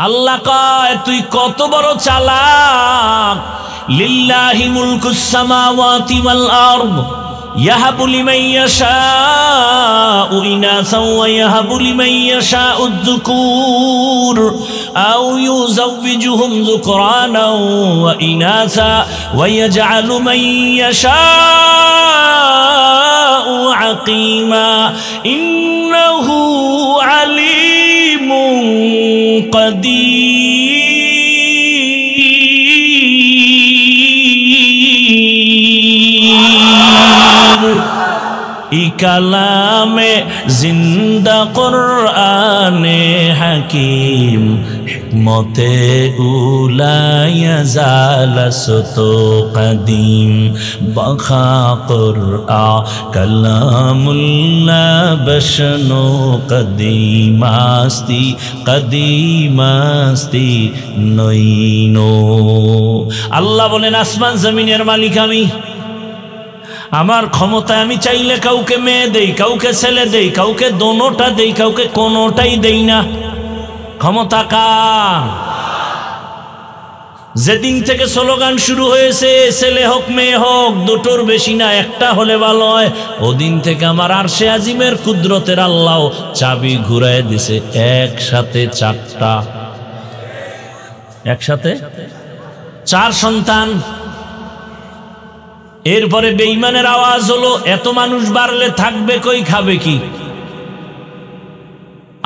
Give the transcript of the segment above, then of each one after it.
আল্লাহ কয় তুই কত বড় চালাক। লিল্লাহি মুলকুস সামাওয়াতি ওয়াল আরদ ইয়াহাবু লিমান ইয়াশাউ ইনাসা ওয়া ইয়াহাবু লিমান ইয়াশাউ আয-যুকুর আও ইউযাওবিজুহুম যুকরানা ওয়া ইনাসা ওয়া ইয়াজআলু মান ইয়াশাউ আকিমা ইন্নাহু আলিমুন কদির। ই কালামে জিন্দা কুরআনে হাকিম হিকমতে উলায়া জালাসতো কদিম বখা কুরআ কালামুল্লাহ বশনো কদিমাস্তি কদিমাস্তি নইনো। আল্লাহ বলেন আসমান জমিনের মালিক আমি, আমার ক্ষমতায় আমি চাইলে কাউকে মেয়ে দেই, কাউকে ছেলে দেই, কাউকে দোনোটা দেই, কাউকে কোনোটাই দেই না। ক্ষমতা কার? যেদিন থেকে স্লোগান শুরু হয়েছে ছেলে হোক মেয়ে হোক দুটোর বেশি না একটা হলে ভালো হয়, ওদিন থেকে আমার আরশে আজিমের কুদরতের আল্লাহ চাবি ঘুরায় দিছে একসাথে চারটা, একসাথে চার সন্তান। এরপরে বেঈমানের আওয়াজ হলো এত মানুষ বাড়লে থাকবে কই, খাবে কি?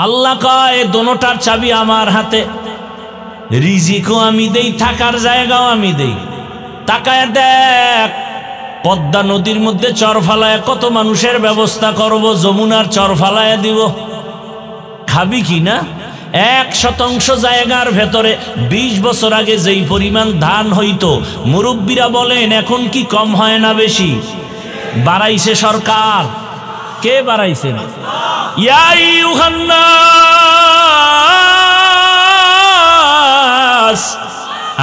আল্লাহ কয় দোনোটার চাবি আমার হাতে, রিজিকও আমি দেই, থাকার জায়গাও আমি দেই। তাকায় দেখ পদ্মা নদীর মধ্যে চর ফালায় কত মানুষের ব্যবস্থা করব, যমুনার চর ফালায় দিব, খাবি কি না? 1% জায়গার ভেতরে 20 বছর আগে যেই পরিমাণ ধান হইতো, মুরব্বীরা বলেন এখন কি কম হয় না বেশি? বাড়াইছে সরকার। কে বাড়াইছে? ইয়া আইয়ুহান নাস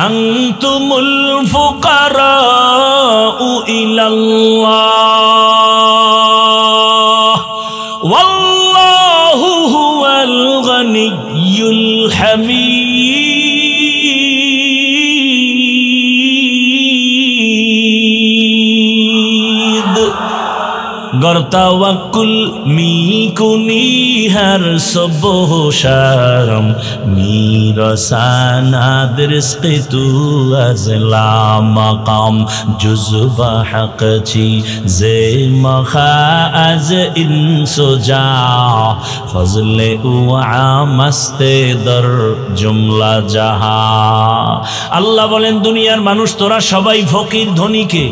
আনতুমুল ফুকারাউ ইলাল্লাহ ওয়াল্লাহু হুয়াল গনিয়্যুল হামিদ। गर तवक्कुल मी कुनी हर सुबह शाम मीरसानाद रिज़्क़ तू अज़ला मकाम जुज़्बा हक़ छी ज़े मखा अज़ इंसुजा फज़ले उआ मस्ते दर जुमला जहा। আল্লাহ বলেন দুনিয়ার মানুষ তোরা সবাই ফকির, ধনী কে?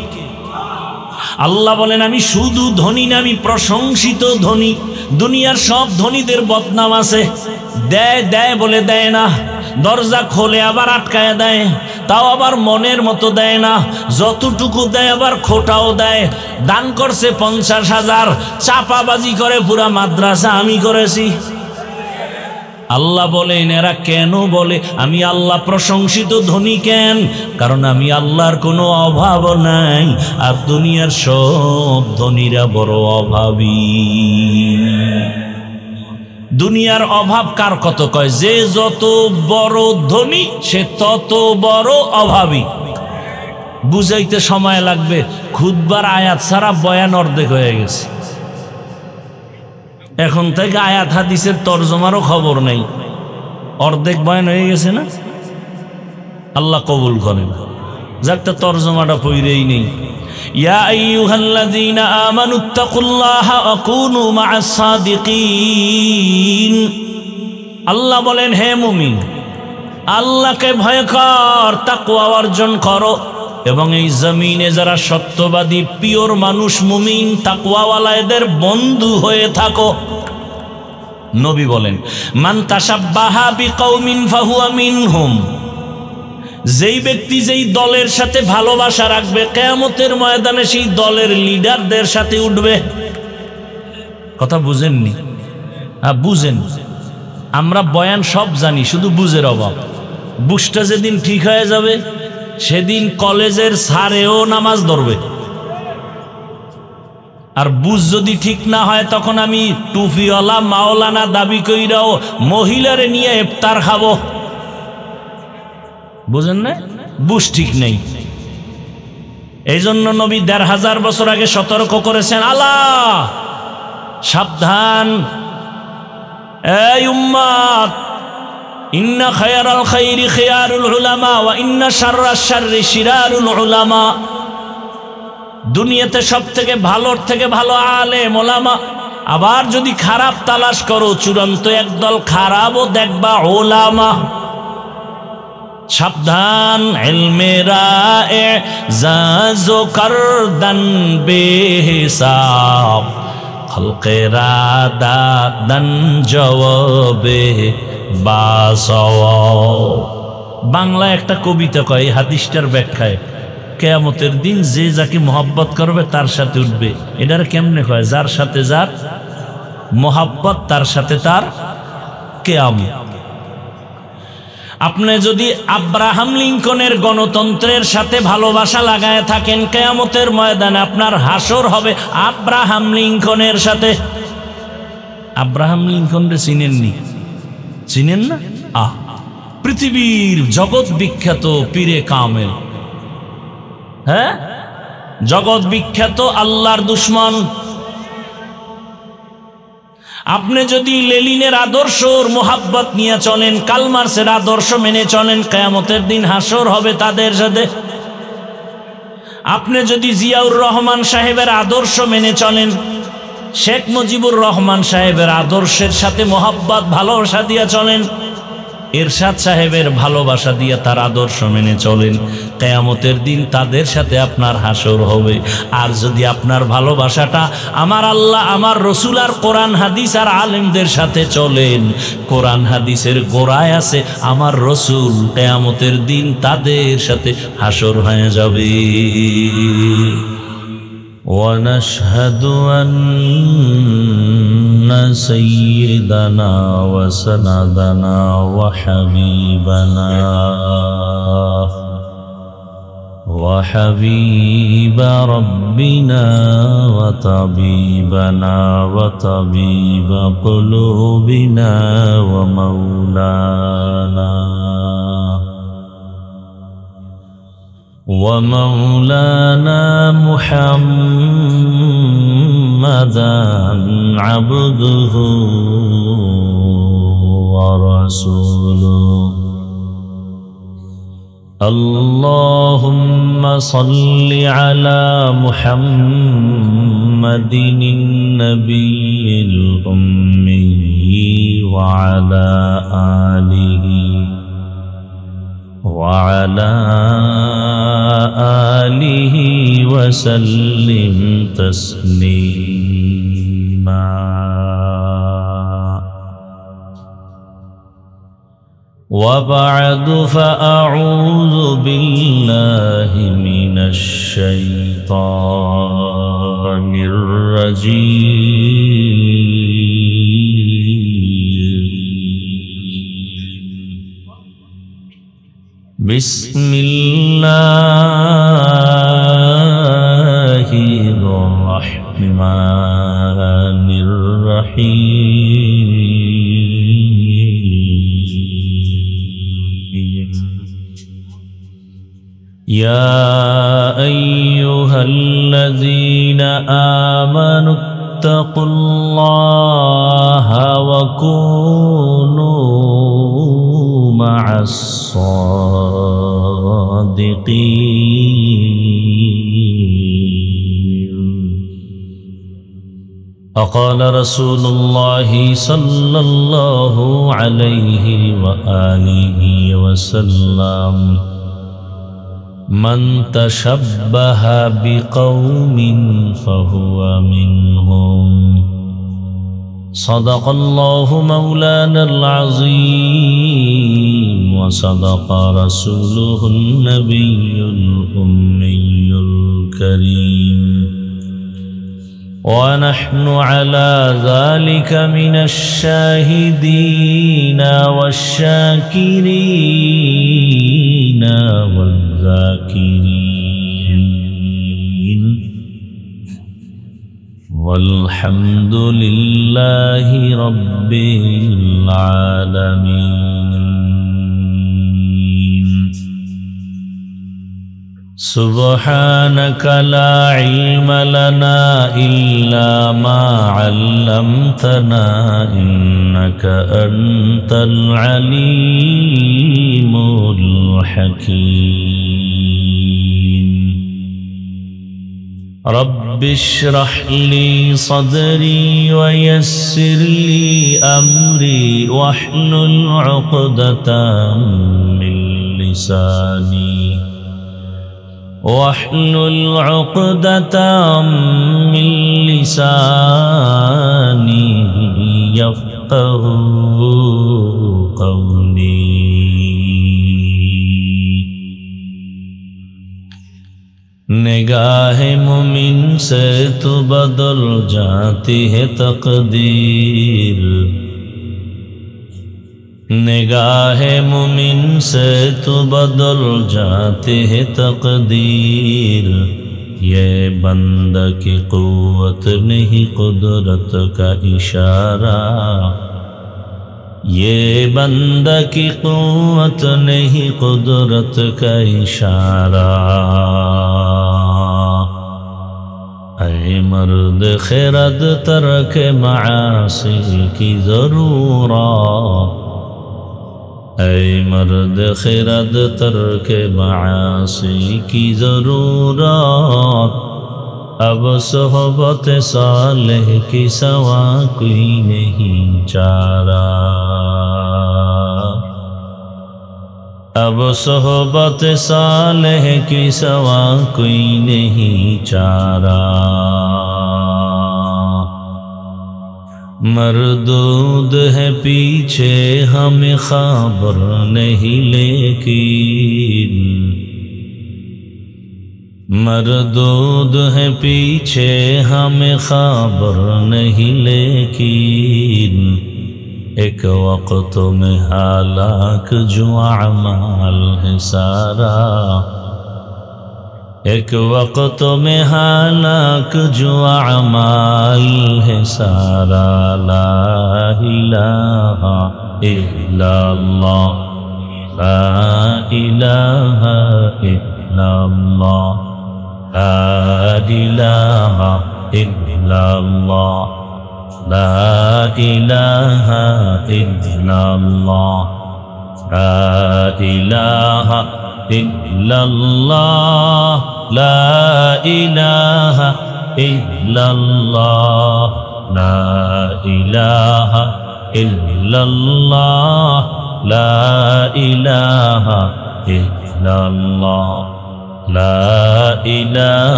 আল্লাহ বলেন আমি শুধু ধনী না, আমি প্রশংসিত ধনী। দুনিয়ার সব ধনীদের বদনাম আছে, দেয় দেয় বলে দেয় না, দরজা খোলে আবার আটকায় দেয়, তাও আবার মনের মতো দেয় না, যতটুকু দেয় আবার খোটাও দেয়। দান করছে 50,000, চাপাবাজি করে পুরা মাদ্রাসা আমি করেছি। আল্লাহ বলেন এরা কেন বলে আমি আল্লাহ প্রশংসিত ধনী কেন? কারণ আমি আল্লাহর কোনো অভাব নাই, আর দুনিয়ার সব ধনীরা বড় অভাবী। দুনিয়ার অভাব কার কত কয়? যে যত বড় ধনী সে তত বড় অভাবী। বুঝাইতে সময় লাগবে, খুতবার আয়াত ছাড়া বয়ান অর্ধেক হয়ে গেছে। এখন থেকে আয়াত হাদিসের তরজমারও খবর নেই, অর্ধেক বয়ান হয়ে গেছে না? আল্লাহ কবুল করেন। যাকটা তরজমাটা পড়েই নেই। ইয়া আইয়ুহাল্লাযীনা আমানুত্তাকুল্লাহা ওয়া কুনু মা'আস সাদিকিন। আল্লাহ বলেন হে মুমিন, আল্লাহকে ভয় কর, তাকওয়া অর্জন করো, এবং এই জমিনে যারা সত্যবাদী পিওর মানুষ মুমিন তাকওয়াওয়ালা এদের বন্ধু হয়ে থাকো। নবী বলেন মান তাশাব্বাহা বিকওমিন ফাহুয়া মিনহুম। যেই ব্যক্তি যেই দলের সাথে ভালোবাসা রাখবে কিয়ামতের ময়দানে সেই দলের লিডারদের সাথে উঠবে। কথা বুঝেননি? বুঝেন। আমরা বয়ান সব জানি, শুধু বুঝের অভাব। বুঝটা যেদিন ঠিক হয়ে যাবে সেদিন কলেজের স্যারেও নামাজ ধরবে। আর বুঝ যদি ঠিক না হয় তখন আমি টুপিওয়ালা মাওলানা দাবি কইরাও মহিলারে নিয়ে ইফতার খাবো। বুঝেন না? বুঝ ঠিক নেই। এই জন্য নবী ১৫০০ বছর আগে সতর্ক করেছেন, আলা সাবধান, এই উম্মত, ইন্না খায়রাল খায়রি খিয়ারুল উলামা ওয়া ইন্না শাররাশ শাররি শিরারুল উলামা। দুনিয়াতে সবথেকে ভালোর থেকে ভালো আলেম ওলামা। আবার যদি খারাপ তালাশ করো, চূড়ান্ত একদল খারাপও দেখবা ওলামা। সাবধান, ইলমেরা এজাজো করদান বেহিসাব, খলকেরা দাদান জওয়াবে বাসওয়াব। বাংলা একটা কবিতা কয়, হাদিসটার ব্যাখ্যায়, কিয়ামতের দিন যে যাকে মোহাব্বত করবে তার সাথে উঠবে। এটার কেমনে কয়? যার সাথে যার মোহাব্বত তার সাথে তার কিয়ামত। আপনি যদি আব্রাহাম লিঙ্কনের গণতন্ত্রের সাথে ভালোবাসা লাগায় থাকেন, কিয়ামতের ময়দানে আপনার হাসর হবে আব্রাহাম লিঙ্কনের সাথে। আব্রাহাম লিঙ্কনরে চিনেননি? চিনেন না? পৃথিবীর জগৎ বিখ্যাত পীরে কামেল, হ্যাঁ, জগৎ বিখ্যাত আল্লাহর দুশ্মন। আপনি যদি লেনিনের আদর্শর মোহাব্বত নিয়ে চলেন, কার্ল মার্ক্সের আদর্শ মেনে চলেন, কিয়ামতের দিন হাসর হবে তাদের সাথে। আপনি যদি জিয়াউর রহমান সাহেবের আদর্শ মেনে চলেন, শেখ মুজিবুর রহমান সাহেবের আদর্শের সাথে মোহাব্বত ভালোবাসা দিয়ে চলেন, এরশাদ সাহেবের ভালোবাসা দিয়ে তার আদর্শ মেনে চলেন, কিয়ামতের দিন তাদের সাথে আপনার হাসর হবে। আর যদি আপনার ভালোবাসাটা আমার আল্লাহ, আমার রসুল আর কোরআন হাদিস আর আলেমদের সাথে চলেন, কোরআন হাদিসের গোড়ায় আছে আমার রসুল, কিয়ামতের দিন তাদের সাথে হাসর হয়ে যাবে। ونشهد أن سيدنا وسندنا وحبيب ربنا وطبيبنا وطبيب قلوبنا ومولانا محمدا عبده ورسوله. اللهم صل على محمد النبي الأمي وعلى آله وسلم تسليما. وبعد فأعوذ بالله من الشيطان الرجيم. بسم الله الرحمن الرحيم. يا أيها الذين آمنوا اتقوا الله وكونوا مع الصادقين. وقال رسول الله صلى الله عليه وآله وسلم: من تشبه بقوم فهو منهم. صدق الله مولانا العظيم وصدق رسوله النبي الأمي الكريم. ونحن على ذلك من الشاهدين والشاكرين والذاكرين. والحمد لله رب العالمين. سبحانك لا علم لنا إلا ما علمتنا إنك أنت العليم الحكيم رب اشرح لي صدري ويسر لي أمري واحلل عقدة من لساني واحلل عقدة من لساني يفقه قولي निगाह मुमिन से तो बदल जाती है तकदीर निगाह मुमिन से तो बदल जाती है तकदीर ये बंदा की कुव्वत नहीं कुदरत का इशारा ये बंदा की कुव्वत नहीं कुदरत का इशारा ऐ मर्द खिरद तरक मासी की ज़रूरत ऐ मर्द खिरद तरक मासी की ज़रूरत अब सोहबत सालेह की सवा कोई नहीं चारा अब सोहबत सालेह की सवा कोई नहीं चारा मरदूद है पीछे हमें खबर नहीं लेकिन मरदूद है पीछे हमें खबर नहीं लेकिन एक वक्त में हालाक जो अमाल है सारा एक वक्त में हालाक जो अमाल है सारा ला इलाहा इल्लल्लाह ला इलाहा इल्लल्लाह ला इलाहा इल्लल्लाह ला इलाहा इल्लल्लाह ला इलाहा इल्लल्लाह ला इलाहा इल्लल्लाह ला इलाहा इल्लल्लाह ला इलाहा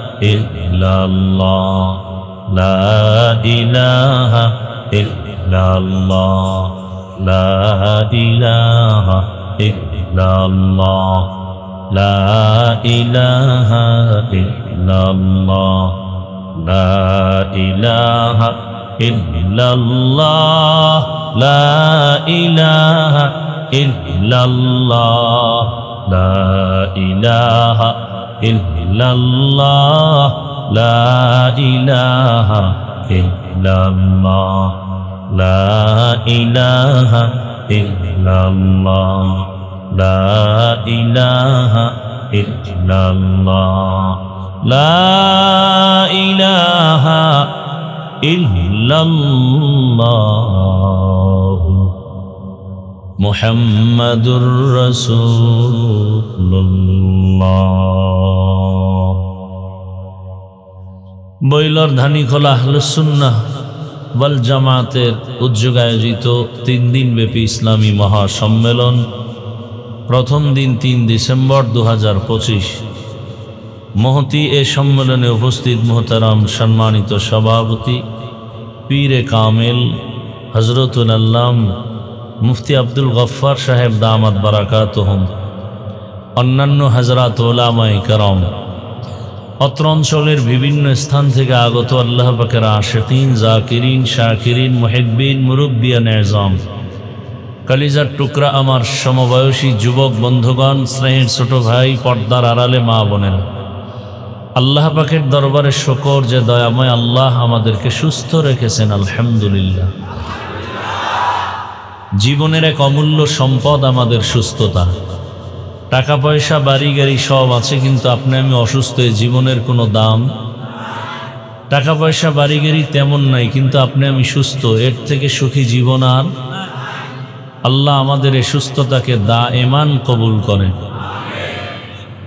इल्लल्लाह ला इलाहा इल्लल्लाह ला इलाहा इल्लल्लाह ला इलाहा इल्लल्लाह ला इलाहा इल्लल्लाह ला इलाहा इल्लल्लाह ला इलाहा इल्लल्लाह ला इलाहा इल्लल्लाह ला इलाहा इल्लल्लाह ला इलाहा इल्लल्लाह ला इलाहा इल्लल्लाह ला इलाहा इल्लल्लाह मुहम्मदुर रसूलुल्लाह বইলর ধানীখোলা আহলে সুন্নাহ ওয়াল জামাতের উদ্যোগে আয়োজিত 3 দিনব্যাপী ইসলামী মহাসম্মেলন প্রথম দিন 3 ডিসেম্বর 2025 মহতি এ সম্মেলনে উপস্থিত মুহতারাম সম্মানিত সভাপতি পীরে কামেল হযরতুল আল্লাম মুফতি আব্দুল গফফার সাহেব দামাত বারাকাতুহুম অন্যান্য হযরত উলামায়ে কেরাম অত্র অঞ্চলের বিভিন্ন স্থান থেকে আগত আল্লাহ পাকের আশিকিন জাকিরিন শাকিরিন মুহিব্বিন মুরব্বিয়ান এজাম কলিজার টুকরা আমার সমবয়সী যুবক বন্ধুগণ স্নেহের ছোট ভাই পর্দার আড়ালে মা বোনেরা আল্লাহ পাকের দরবারে শুকর যে দয়াময় আল্লাহ আমাদেরকে সুস্থ রেখেছেন আলহামদুলিল্লাহ জীবনের এক অমূল্য সম্পদ আমাদের সুস্থতা টাকা পয়সা বাড়ি গাড়ি সব আছে, কিন্তু আপনি আমি অসুস্থ, এই জীবনের কোনো দাম। টাকা পয়সা বাড়ি গাড়ি তেমন নাই, কিন্তু আপনি আমি সুস্থ, এর থেকে সুখী জীবন আর। আল্লাহ আমাদের এই সুস্থতাকে দায়েমান কবুল করেন।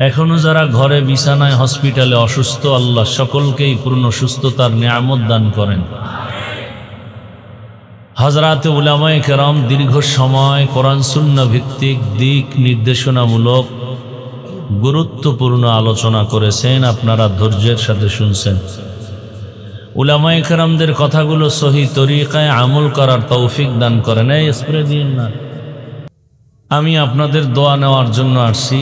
এখনো যারা ঘরে বিছানায় হসপিটালে অসুস্থ, আল্লাহ সকলকেই পূর্ণ সুস্থতার নিয়ামত দান করেন। হযরতে উলামায়ে কেরাম দীর্ঘ সময় কোরআন সুন্নাহ ভিত্তিক দিক নির্দেশনামূলক গুরুত্বপূর্ণ আলোচনা করেছেন, আপনারা ধৈর্যের সাথে শুনছেন। উলামায়ে কেরামদের কথাগুলো সহি তরিকায় আমল করার তৌফিক দান করেন। এই স্প্রে দিন না, আমি আপনাদের দোয়া নেওয়ার জন্য আসছি,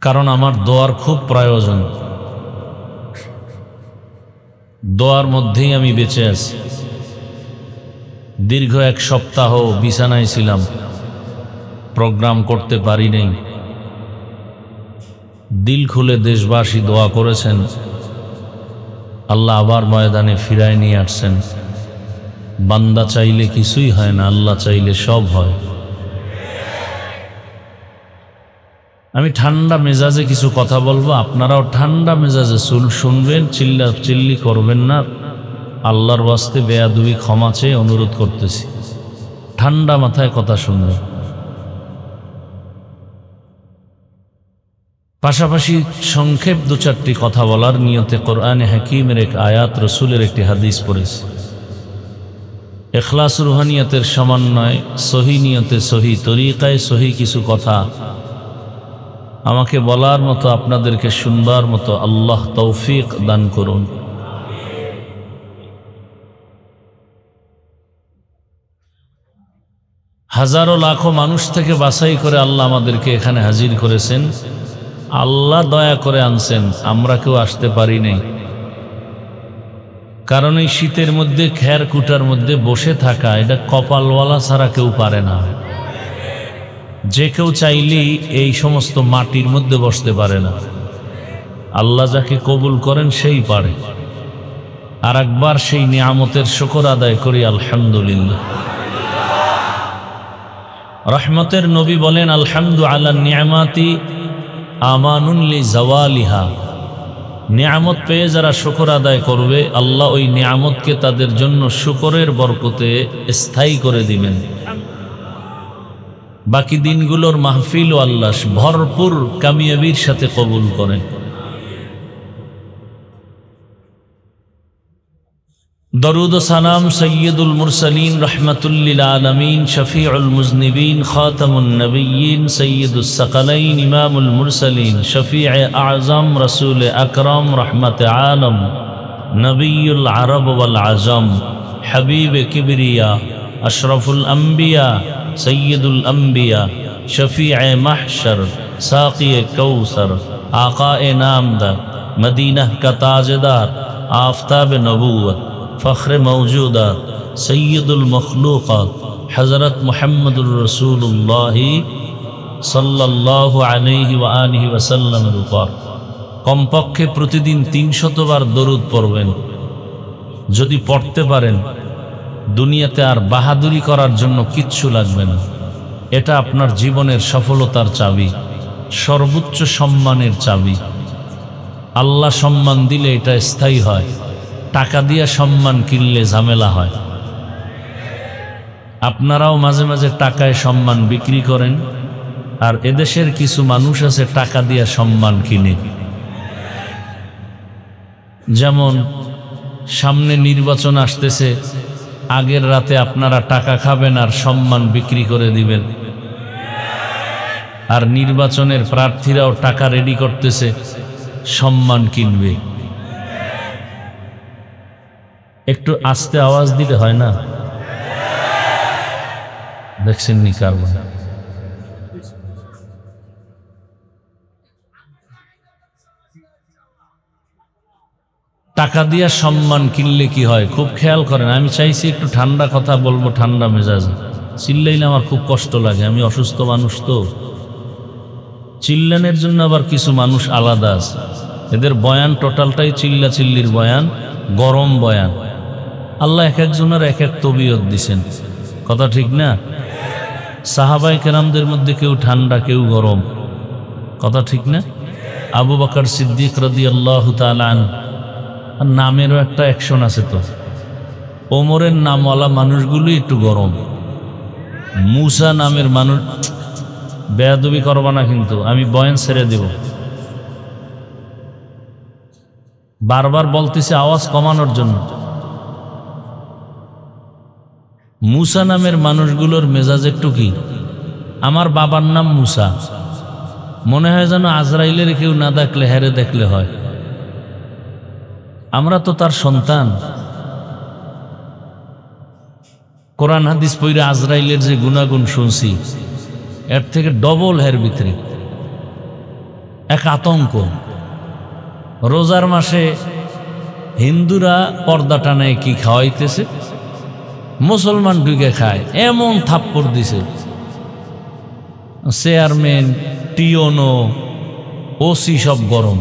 কারণ আমার দোয়ার খুব প্রয়োজন। দোয়ার মধ্যেই আমি বেঁচে আছি। দীর্ঘ এক সপ্তাহ বিছানায় ছিলাম, প্রোগ্রাম করতে পারি নাই। দিল খুলে দেশবাসী দোয়া করেছেন, আল্লাহ আবার ময়দানে ফিরায় নিয়ে আসছেন। বান্দা চাইলে কিছুই হয় না, আল্লাহ চাইলে সব হয়। আমি ঠান্ডা মেজাজে কিছু কথা বলবো, আপনারাও ঠান্ডা মেজাজে শুনবেন, চিল্লি করবেন না। আল্লাহর ওয়াস্তে বেয়াদবি ক্ষমা চেয়ে অনুরোধ করতেছি, ঠান্ডা মাথায় কথা শুনবেন। পাশাপাশি সংক্ষেপ দু চারটি কথা বলার নিয়তে কোরআনে হাকিমের এক আয়াত, রসুলের একটি হাদিস পড়েছি। ইখলাস রুহানিয়তের সমন্বয়, সহি নিয়তে সহি তরিকায় সহি কিছু কথা আমাকে বলার মতো, আপনাদেরকে শুনবার মতো আল্লাহ তৌফিক দান করুন। হাজারো লাখো মানুষ থেকে বাছাই করে আল্লাহ আমাদেরকে এখানে হাজির করেছেন। আল্লাহ দয়া করে আনছেন, আমরা কেউ আসতে পারি নাই। কারণ এই শীতের মধ্যে খের কুটার মধ্যে বসে থাকা, এটা কপালওয়ালা ছাড়া কেউ পারে না। যে কেউ চাইলেই এই সমস্ত মাটির মধ্যে বসতে পারে না। আল্লাহ যাকে কবুল করেন সেই পারে। আর একবার সেই নিয়ামতের শুকর আদায় করি, আলহামদুলিল্লাহ। রহমতের নবী বলেন, আলহামদু আলা নিয়ামাতি আমানুন লি জাওয়ালিহা। নিয়ামত পেয়ে যারা শুকর আদায় করবে, আল্লাহ ওই নিয়ামতকে তাদের জন্য শুকরের বরকতে স্থায়ী করে দিবেন। বাকি দিনগুলোর মাহফিল ও আল্লাহ ভরপুর কামিয়াবির সাথে কবুল করেন। দরুদ ও সালাম সৈয়দুল মুরসালিন রহমাতুল লিল আলামিন শফিউল মুজনিবিন খাতামুন নবিয়্যিন সৈয়দুস সাকালাইন ইমামুল মুরসালিন শফিয়ে আযম রাসূল আকরাম রহমতে আলম নবিয়ুল আরব ওয়াল আজম হাবিব কিবরিয়া আশরাফুল আম্বিয়া সৈয়দুল আম্বিয়া শফিয়ে মাহশর সাকিয়ে কৌসর আকায়ে নামদার মদীনাহ কা তাজদার आफताब नबूवत फ़ख्र मौजूदात सैयदुल मखलूक़ात हज़रत मुहम्मदुर रसूलुल्लाह सल्लल्लाहु अलैहि व आलिहि वसल्लमेर উপর কমপক্ষে প্রতিদিন 300 বার দরুদ পড়বেন। যদি পড়তে পারেন, দুনিয়াতে আর বাহাদুরি করার জন্য কিচ্ছু লাগবে না। এটা আপনার জীবনের সফলতার চাবি, সর্বোচ্চ সম্মানের চাবি। আল্লাহ সম্মান দিলে এটা স্থায়ী হয়, টাকা দিয়া সম্মান কিনলে ঝামেলা হয়। আপনারাও মাঝে মাঝে টাকায় সম্মান বিক্রি করেন, আর এদেশের কিছু মানুষ আছে টাকা দিয়া সম্মান কিনে। যেমন সামনে নির্বাচন আসতেছে, আগের রাতে আপনারা টাকা খাবেন আর সম্মান বিক্রি করে দিবেন। আর নির্বাচনের প্রার্থীরাও টাকা রেডি করতেছে, সম্মান কিনবে। একটু আস্তে আওয়াজ দিতে হয় না? দেখছেন নি কারণ টাকা দিয়া সম্মান কিনলে কি হয় খুব খেয়াল করেন। আমি চাইছি একটু ঠান্ডা কথা বলবো, ঠান্ডা মেজাজে। চিল্লাইলে আমার খুব কষ্ট লাগে, আমি অসুস্থ মানুষ তো। চিল্লানের জন্য আবার কিছু মানুষ আলাদা আছে, এদের বয়ান টোটালটাই চিল্লা চিল্লির বয়ান, গরম বয়ান। আল্লাহ এক একজনের এক এক তবিয়ত দিছেন, কথা ঠিক না? সাহাবায়ে কেরামদের মধ্যে কেউ ঠান্ডা কেউ গরম, কথা ঠিক না? আবু বকর সিদ্দিক রাদিয়াল্লাহু তাআলা আনহু, আর নামেরও একটা অ্যাকশন আছে তো। ওমরের নামওয়ালা মানুষগুলো একটু গরম, মুসা নামের মানুষ, বেয়াদবি করবা না কিন্তু, আমি বয়ান ছেড়ে দেব। বারবার বলতেছি আওয়াজ কমানোর জন্য। মুসা নামের মানুষগুলোর মেজাজ একটু কি, আমার বাবার নাম মুসা, মনে হয় যেন আজরাইলের কেউ না দেখলে হেরে দেখলে হয়। আমরা তো তার সন্তান। কোরআন হাদিস পড়ে আজরাইলের যে গুণাগুণ শুনছি, এর থেকে ডবল হের ভিতরে এক আতঙ্ক। রোজার মাসে হিন্দুরা পর্দা টানায় কি খাওয়াইতেছে, মুসলমান ঢুকে খায়, এমন থাপ্পড় দিছে। চেয়ারম্যান, টিওনো, ওসি সব গরম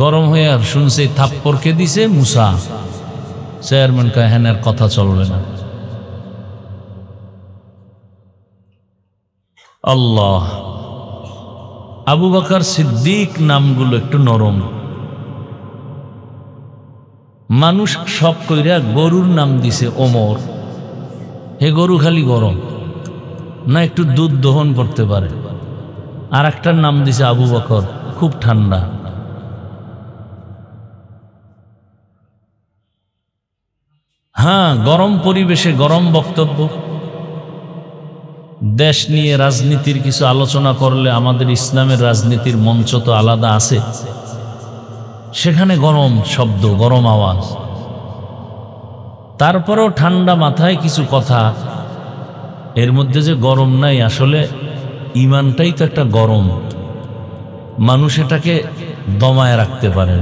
গরম হয়ে আর শুনছে থাপ্পড়কে দিছে মুসা। চেয়ারম্যান কয় হ্যাঁ, কথা চলবে না। আল্লাহ। আবু বকর সিদ্দিক নামগুলো একটু নরম। মানুষ সব কইরা গরুর নাম দিছে ওমর, হে গরু খালি গরম না, একটু দুধ দহন করতে পারে। আর একটার নাম দিছে আবু বকর, খুব ঠান্ডা। হ্যাঁ, গরম পরিবেশে গরম বক্তব্য। দেশ নিয়ে রাজনীতির কিছু আলোচনা করলে আমাদের ইসলামের রাজনীতির মঞ্চ তো আলাদা আছে, সেখানে গরম শব্দ, গরম আওয়াজ। তারপরেও ঠান্ডা মাথায় কিছু কথা, এর মধ্যে যে গরম নাই, আসলে ইমানটাই তো একটা গরম, মানুষ এটাকে দমায় রাখতে পারে।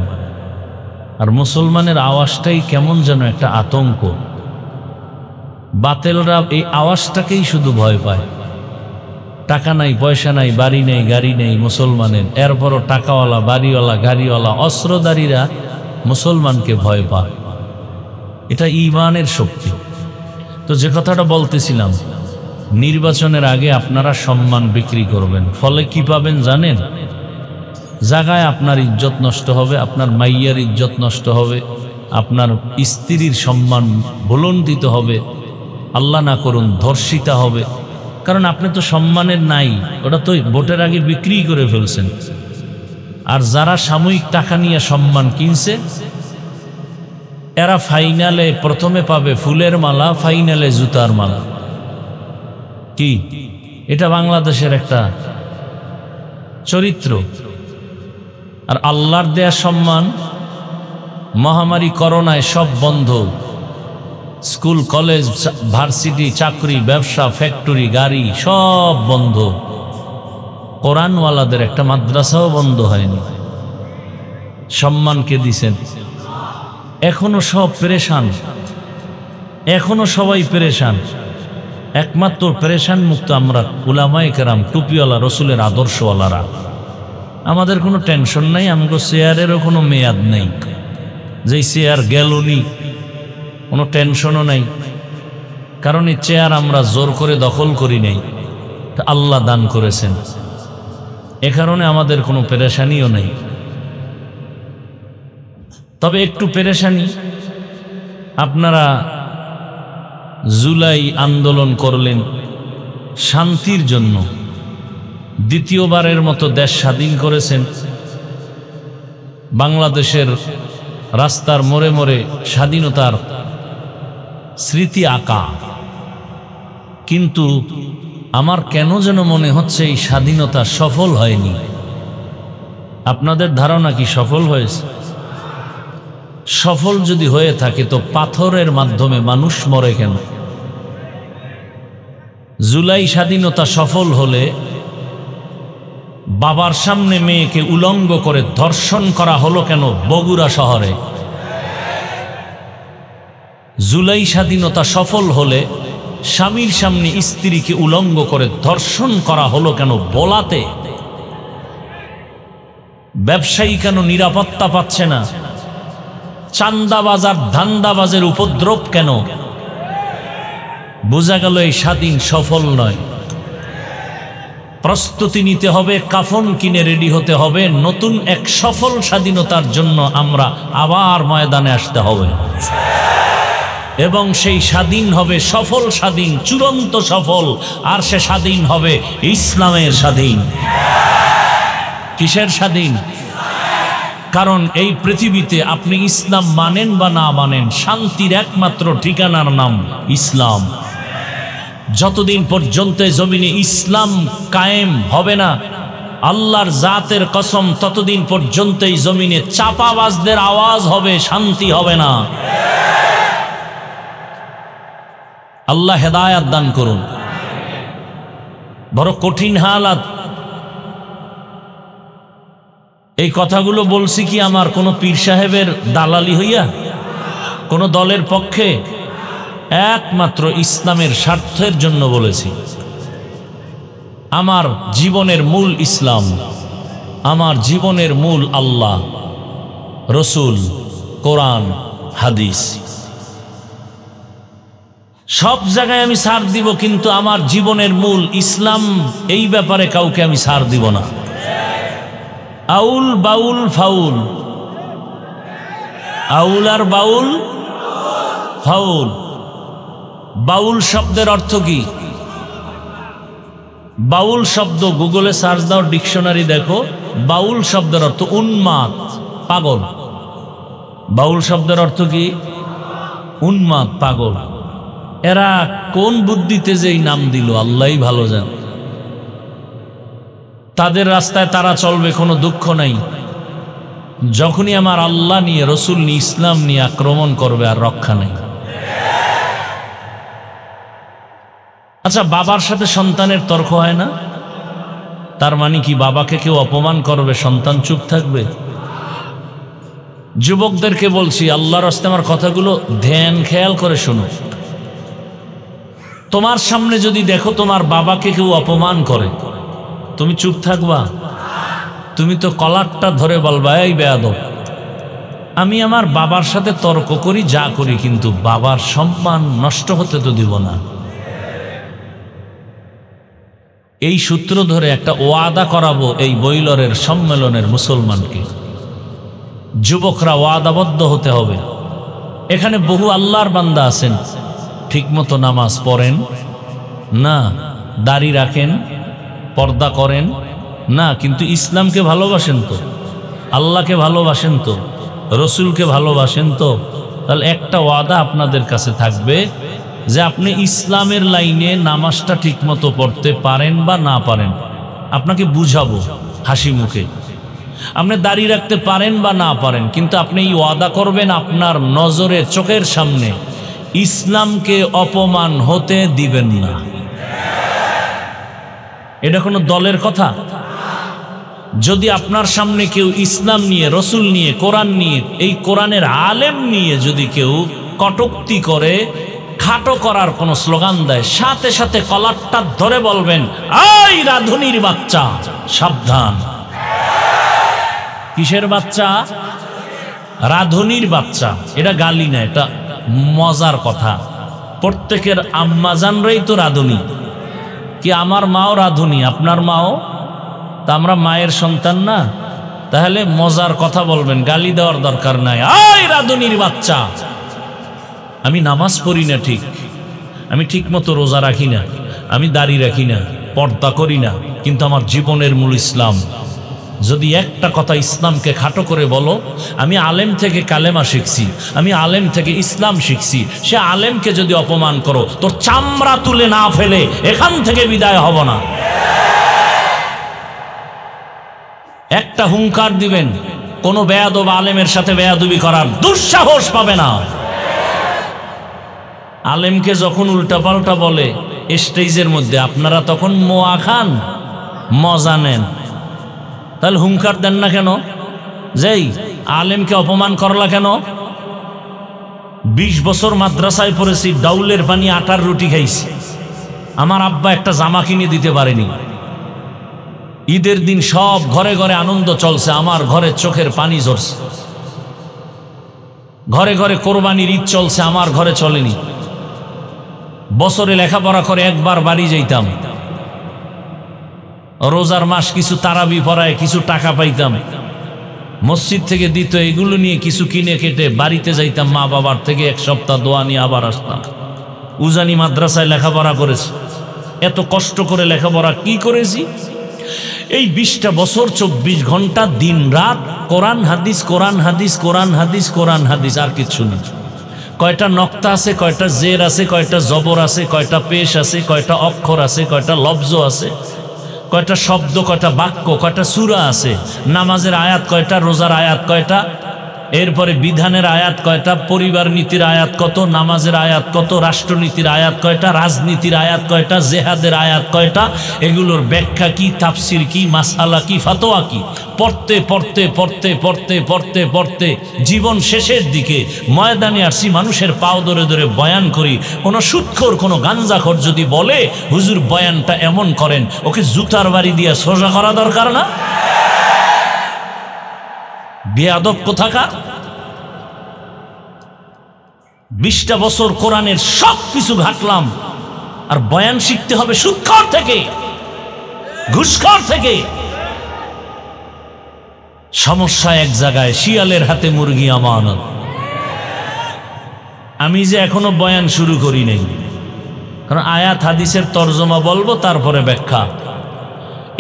আর মুসলমানের আওয়াজটাই কেমন যেন একটা আতঙ্ক। বাতেলরা এই আওয়াজটাকেই শুধু ভয় পায়। টাকা নাই, পয়সা নাই, বাড়ি নেই, গাড়ি নেই মুসলমানের, এরপরও টাকাওয়ালা, বাড়িওয়ালা, গাড়িওয়ালা, অস্ত্রধারীরা মুসলমানকে ভয় পায়। এটা ঈমানের শক্তি। তো যে কথাটা বলতেছিলাম, নির্বাচনের আগে আপনারা সম্মান বিক্রি করবেন, ফলে কি পাবেন জানেন? জায়গায় আপনার ইজ্জত নষ্ট হবে, আপনার মাইয়ার ইজ্জত নষ্ট হবে, আপনার স্ত্রীর সম্মান ভুলণ্ঠিত হবে, আল্লাহ না করুন ধর্ষিতা হবে। কারণ আপনি তো সম্মানের নাই, ওটা তো ভোটের আগে বিক্রি করে ফেলছেন। আর যারা সাময়িক টাকা নিয়ে সম্মান কিনছে, এরা ফাইনালে প্রথমে পাবে ফুলের মালা, ফাইনালে জুতার মালা। কি এটা বাংলাদেশের একটা চরিত্র। আর আল্লাহর দেয়া সম্মান, মহামারী করোনায় সব বন্ধ, স্কুল, কলেজ, ভার্সিটি, চাকরি, ব্যবসা, ফ্যাক্টরি, গাড়ি সব বন্ধ। কোরআনওয়ালাদের একটা মাদ্রাসাও বন্ধ হয়নি। সম্মানকে দিছেন। এখনো সব পেরেশান, এখনো সবাই পেরেশান। একমাত্র পেরেশান মুক্ত আমরা উলামায়ে কেরাম, টুপিওয়ালা, রসুলের আদর্শওয়ালারা। আমাদের কোনো টেনশন নাই, আমাদের চেয়ারেরও কোনো মেয়াদ নেই, যেই চেয়ার গেলনি কোনো টেনশনও নাই। কারণ এই চেয়ার আমরা জোর করে দখল করি নাই, তা আল্লাহ দান করেছেন। এ কারণে আমাদের কোনো পেরেশানিও নেই। তবে একটু পেরেশানি, আপনারা জুলাই আন্দোলন করলেন শান্তির জন্য, দ্বিতীয়বারের মতো দেশ স্বাধীন করেছেন। বাংলাদেশের রাস্তার মোড়ে মোড়ে স্বাধীনতার স্মৃতি আঁকা। কিন্তু আমার কেন যেন মনে হচ্ছে এই স্বাধীনতা সফল হয়নি। আপনাদের ধারণা কি সফল হয়েছে? সফল যদি হয়ে থাকে তো পাথরের মাধ্যমে মানুষ মরে কেন? জুলাই স্বাধীনতা সফল হলে বাবার সামনে মেয়েকে উলঙ্গ করে ধর্ষণ করা হলো কেন বগুড়া শহরে? জুলাই স্বাধীনতা সফল হলে স্বামীর সামনে স্ত্রীকে উলঙ্গ করে ধর্ষণ করা হলো কেন ভোলাতে? ব্যবসায়ী কেন নিরাপত্তা পাচ্ছে না? চাঁদাবাজ আর ধান্দাবাজের উপদ্রব কেন? বোঝা গেল এই স্বাধীন সফল নয়। প্রস্তুতি নিতে হবে, কাফন কিনে রেডি হতে হবে, নতুন এক সফল স্বাধীনতার জন্য আমরা আবার ময়দানে আসতে হবে এবং সেই স্বাধীন হবে সফল স্বাধীন, চূড়ান্ত সফল। আর সে স্বাধীন হবে ইসলামের স্বাধীন। কিসের স্বাধীন? কারণ এই পৃথিবীতে আপনি ইসলাম মানেন বা না মানেন, শান্তির একমাত্র ঠিকানার নাম ইসলাম। যতদিন পর্যন্ত জমিনে ইসলাম কায়েম হবে না, আল্লাহর জাতের কসম, ততদিন পর্যন্ত এই জমিনে চাপাবাজদের আওয়াজ হবে, শান্তি হবে না। আল্লাহ হেদায়াত দান করুন। বড় কঠিন হালাত। এই কথাগুলো বলছি কি আমার কোনো পীর সাহেবের দালালি হইয়া, কোনো দলের পক্ষে? একমাত্র ইসলামের স্বার্থের জন্য বলেছি। আমার জীবনের মূল ইসলাম, আমার জীবনের মূল আল্লাহ, রসুল, কোরআন, হাদিস। সব জায়গায় আমি ছাড় দিব, কিন্তু আমার জীবনের মূল ইসলাম, এই ব্যাপারে কাউকে আমি ছাড় দিব না। আউল বাউল ফাউল, আউল আর বাউল ফাউল। বাউল শব্দের অর্থ কি? বাউল শব্দ গুগলে সার্চ দাও, ডিকশনারি দেখো। বাউল শব্দের অর্থ উন্মাদ, পাগল। বাউল শব্দের অর্থ কি? উন্মাদ, পাগল। এরা কোন বুদ্ধিতে যে এই নাম দিল আল্লাহই ভালো জানে। তাদের রাস্তায় তারা চলবে, কোনো দুঃখ নাই। যখনই আমার আল্লাহ নিয়ে, রসুল নিয়ে, ইসলাম নিয়ে আক্রমণ করবে, আর রক্ষা নেই। আচ্ছা, বাবার সাথে সন্তানের তর্ক হয় না? তার মানে কি বাবাকে কেউ অপমান করবে, সন্তান চুপ থাকবে? যুবকদেরকে বলছি, আল্লাহর রাস্তায় আমার কথাগুলো ধ্যান খেয়াল করে শোনো। তোমার সামনে যদি দেখো তোমার বাবাকে কেউ অপমান করে, তুমি চুপ থাকবা? তুমি তো কলারটা ধরে বলবা, এই বেয়াদব, আমি আমার বাবার সাথে তর্ক করি, যা করি, কিন্তু বাবার সম্মান নষ্ট হতে তো দিব না। এই সূত্র ধরে একটা ওয়াদা করাবো এই বৈলরের সম্মেলনের মুসলমানকে। যুবকরা ওয়াদাবদ্ধ হতে হবে। এখানে বহু আল্লাহর বান্দা আছেন, ঠিকমতো নামাজ পড়েন না, দাড়ি রাখেন, পর্দা করেন না, কিন্তু ইসলামকে ভালোবাসেন তো, আল্লাহকে ভালোবাসেন তো, রসুলকে ভালোবাসেন তো। তাহলে একটা ওয়াদা আপনাদের কাছে থাকবে যে আপনি ইসলামের লাইনে নামাজটা ঠিকমতো পড়তে পারেন বা না পারেন, আপনাকে বুঝাবো হাসি মুখে। আপনি দাঁড়িয়ে রাখতে পারেন বা না পারেন, কিন্তু আপনি এই ওয়াদা করবেন আপনার নজরে, চোখের সামনে ইসলামকে অপমান হতে দিবেন না। এটা কোনো দলের কথা? যদি আপনার সামনে কেউ ইসলাম নিয়ে, রসুল নিয়ে, কোরআন নিয়ে, এই কোরআনের আলেম নিয়ে যদি কেউ কটূক্তি করে, খাটো করার কোন স্লোগান দেয়, সাথে সাথে কলারটা ধরে বলবেন, এই রাধুনির বাচ্চা, সাবধান। কিসের বাচ্চা? রাধুনির বাচ্চা। এটা গালি না, এটা মজার কথা। প্রত্যেকের আম্মাজানরাই তো রাধুনি। কি আমার মাও রাধুনি, আপনার মাও? তা আমরা মায়ের সন্তান না? তাহলে মজার কথা বলবেন, গালি দেওয়ার দরকার নাই। এই রাধুনির বাচ্চা, আমি নামাজ পড়ি না ঠিক, আমি ঠিক মতো রোজা রাখি না, আমি দাড়ি রাখি না, পর্দা করি না, কিন্তু আমার জীবনের মূল ইসলাম। যদি একটা কথা ইসলামকে খাটো করে বলো, আমি আলেম থেকে কালেমা শিখছি, আমি আলেম থেকে ইসলাম শিখছি, সে আলেমকে যদি অপমান করো, তোর চামড়া তুলে না ফেলে এখান থেকে বিদায় হব না। একটা হুঙ্কার দিবেন, কোনো বেয়াদব আলেমের সাথে বেয়াদবি করার দুঃসাহস পাবে না। আলেমকে যখন উল্টাপাল্টা বলে স্টেজের মধ্যে, আপনারা তখন মোয়া খান, মজা নেন। তাহলে হুঙ্কার দেন না কেন? যেই আলেমকে অপমান করলা কেন? 20 বছর মাদ্রাসায় পড়েছি, ডাউলের পানি আটার রুটি খাইছি, আমার আব্বা একটা জামা কিনে দিতে পারেনি। ঈদের দিন সব ঘরে ঘরে আনন্দ চলছে, আমার ঘরে চোখের পানি ঝরছে। ঘরে ঘরে কোরবানির ঈদ চলছে, আমার ঘরে চলেনি। বছরে লেখাপড়া করে একবার বাড়ি যাইতাম, রোজার মাস কিছু তারাবি পড়ায় কিছু টাকা পাইতাম, মসজিদ থেকে দিত, এগুলো নিয়ে কিছু কিনে কেটে বাড়িতে যাইতাম, মা বাবার থেকে এক সপ্তাহ দোয়া নিয়ে আবার আসতাম। উজানি মাদ্রাসায় লেখাপড়া করেছি, এত কষ্ট করে লেখাপড়া কি করেছি? এই 20টা বছর 24 ঘন্টা দিন রাত কোরআন হাদিস, কোরআন হাদিস, কোরআন হাদিস, কোরআন হাদিস, আর কিছু না। কয়টা নক্তা আছে, কয়টা জের আছে, কয়টা জবর আছে, কয়টা পেশ আছে, কয়টা অক্ষর আছে, কয়টা লফজ আছে, কয়টা শব্দ, কয়টা বাক্য, কয়টা সূরা আছে, নামাজের আয়াত কয়টা, রোজার আয়াত কয়টা, এরপরে বিধানের আয়াত কয়টা, পরিবার নীতির আয়াত কত, নামাজের আয়াত কত, রাষ্ট্রনীতির আয়াত কয়টা, রাজনীতির আয়াত কয়টা, জেহাদের আয়াত কয়টা, এগুলোর ব্যাখ্যা কি, তাফসির কি, মাসআলা কি, ফতোয়া কি, পড়তে পড়তে পড়তে পড়তে পড়তে পড়তে জীবন শেষের দিকে ময়দানে আসছি, মানুষের পাও ধরে ধরে বয়ান করি। কোনো সুদখোর, কোনো গাঞ্জাখোর যদি বলে হুজুর বয়ানটা এমন করেন, ওকে জুতার বাড়ি দিয়ে সোজা করা দরকার না? বেয়াদব কোথাকার। 20টা বছর কোরআনের সব কিছু ঘাটলাম, আর বয়ান শিখতে হবে সুদখোর থেকে, ঘুষখোর থেকে। সমস্যা এক জায়গায়, শিয়ালের হাতে মুরগি আমানত। আমি যে এখনো বয়ান শুরু করি নাই, কারণ আয়াত হাদিসের তর্জমা বলবো, তারপরে ব্যাখ্যা।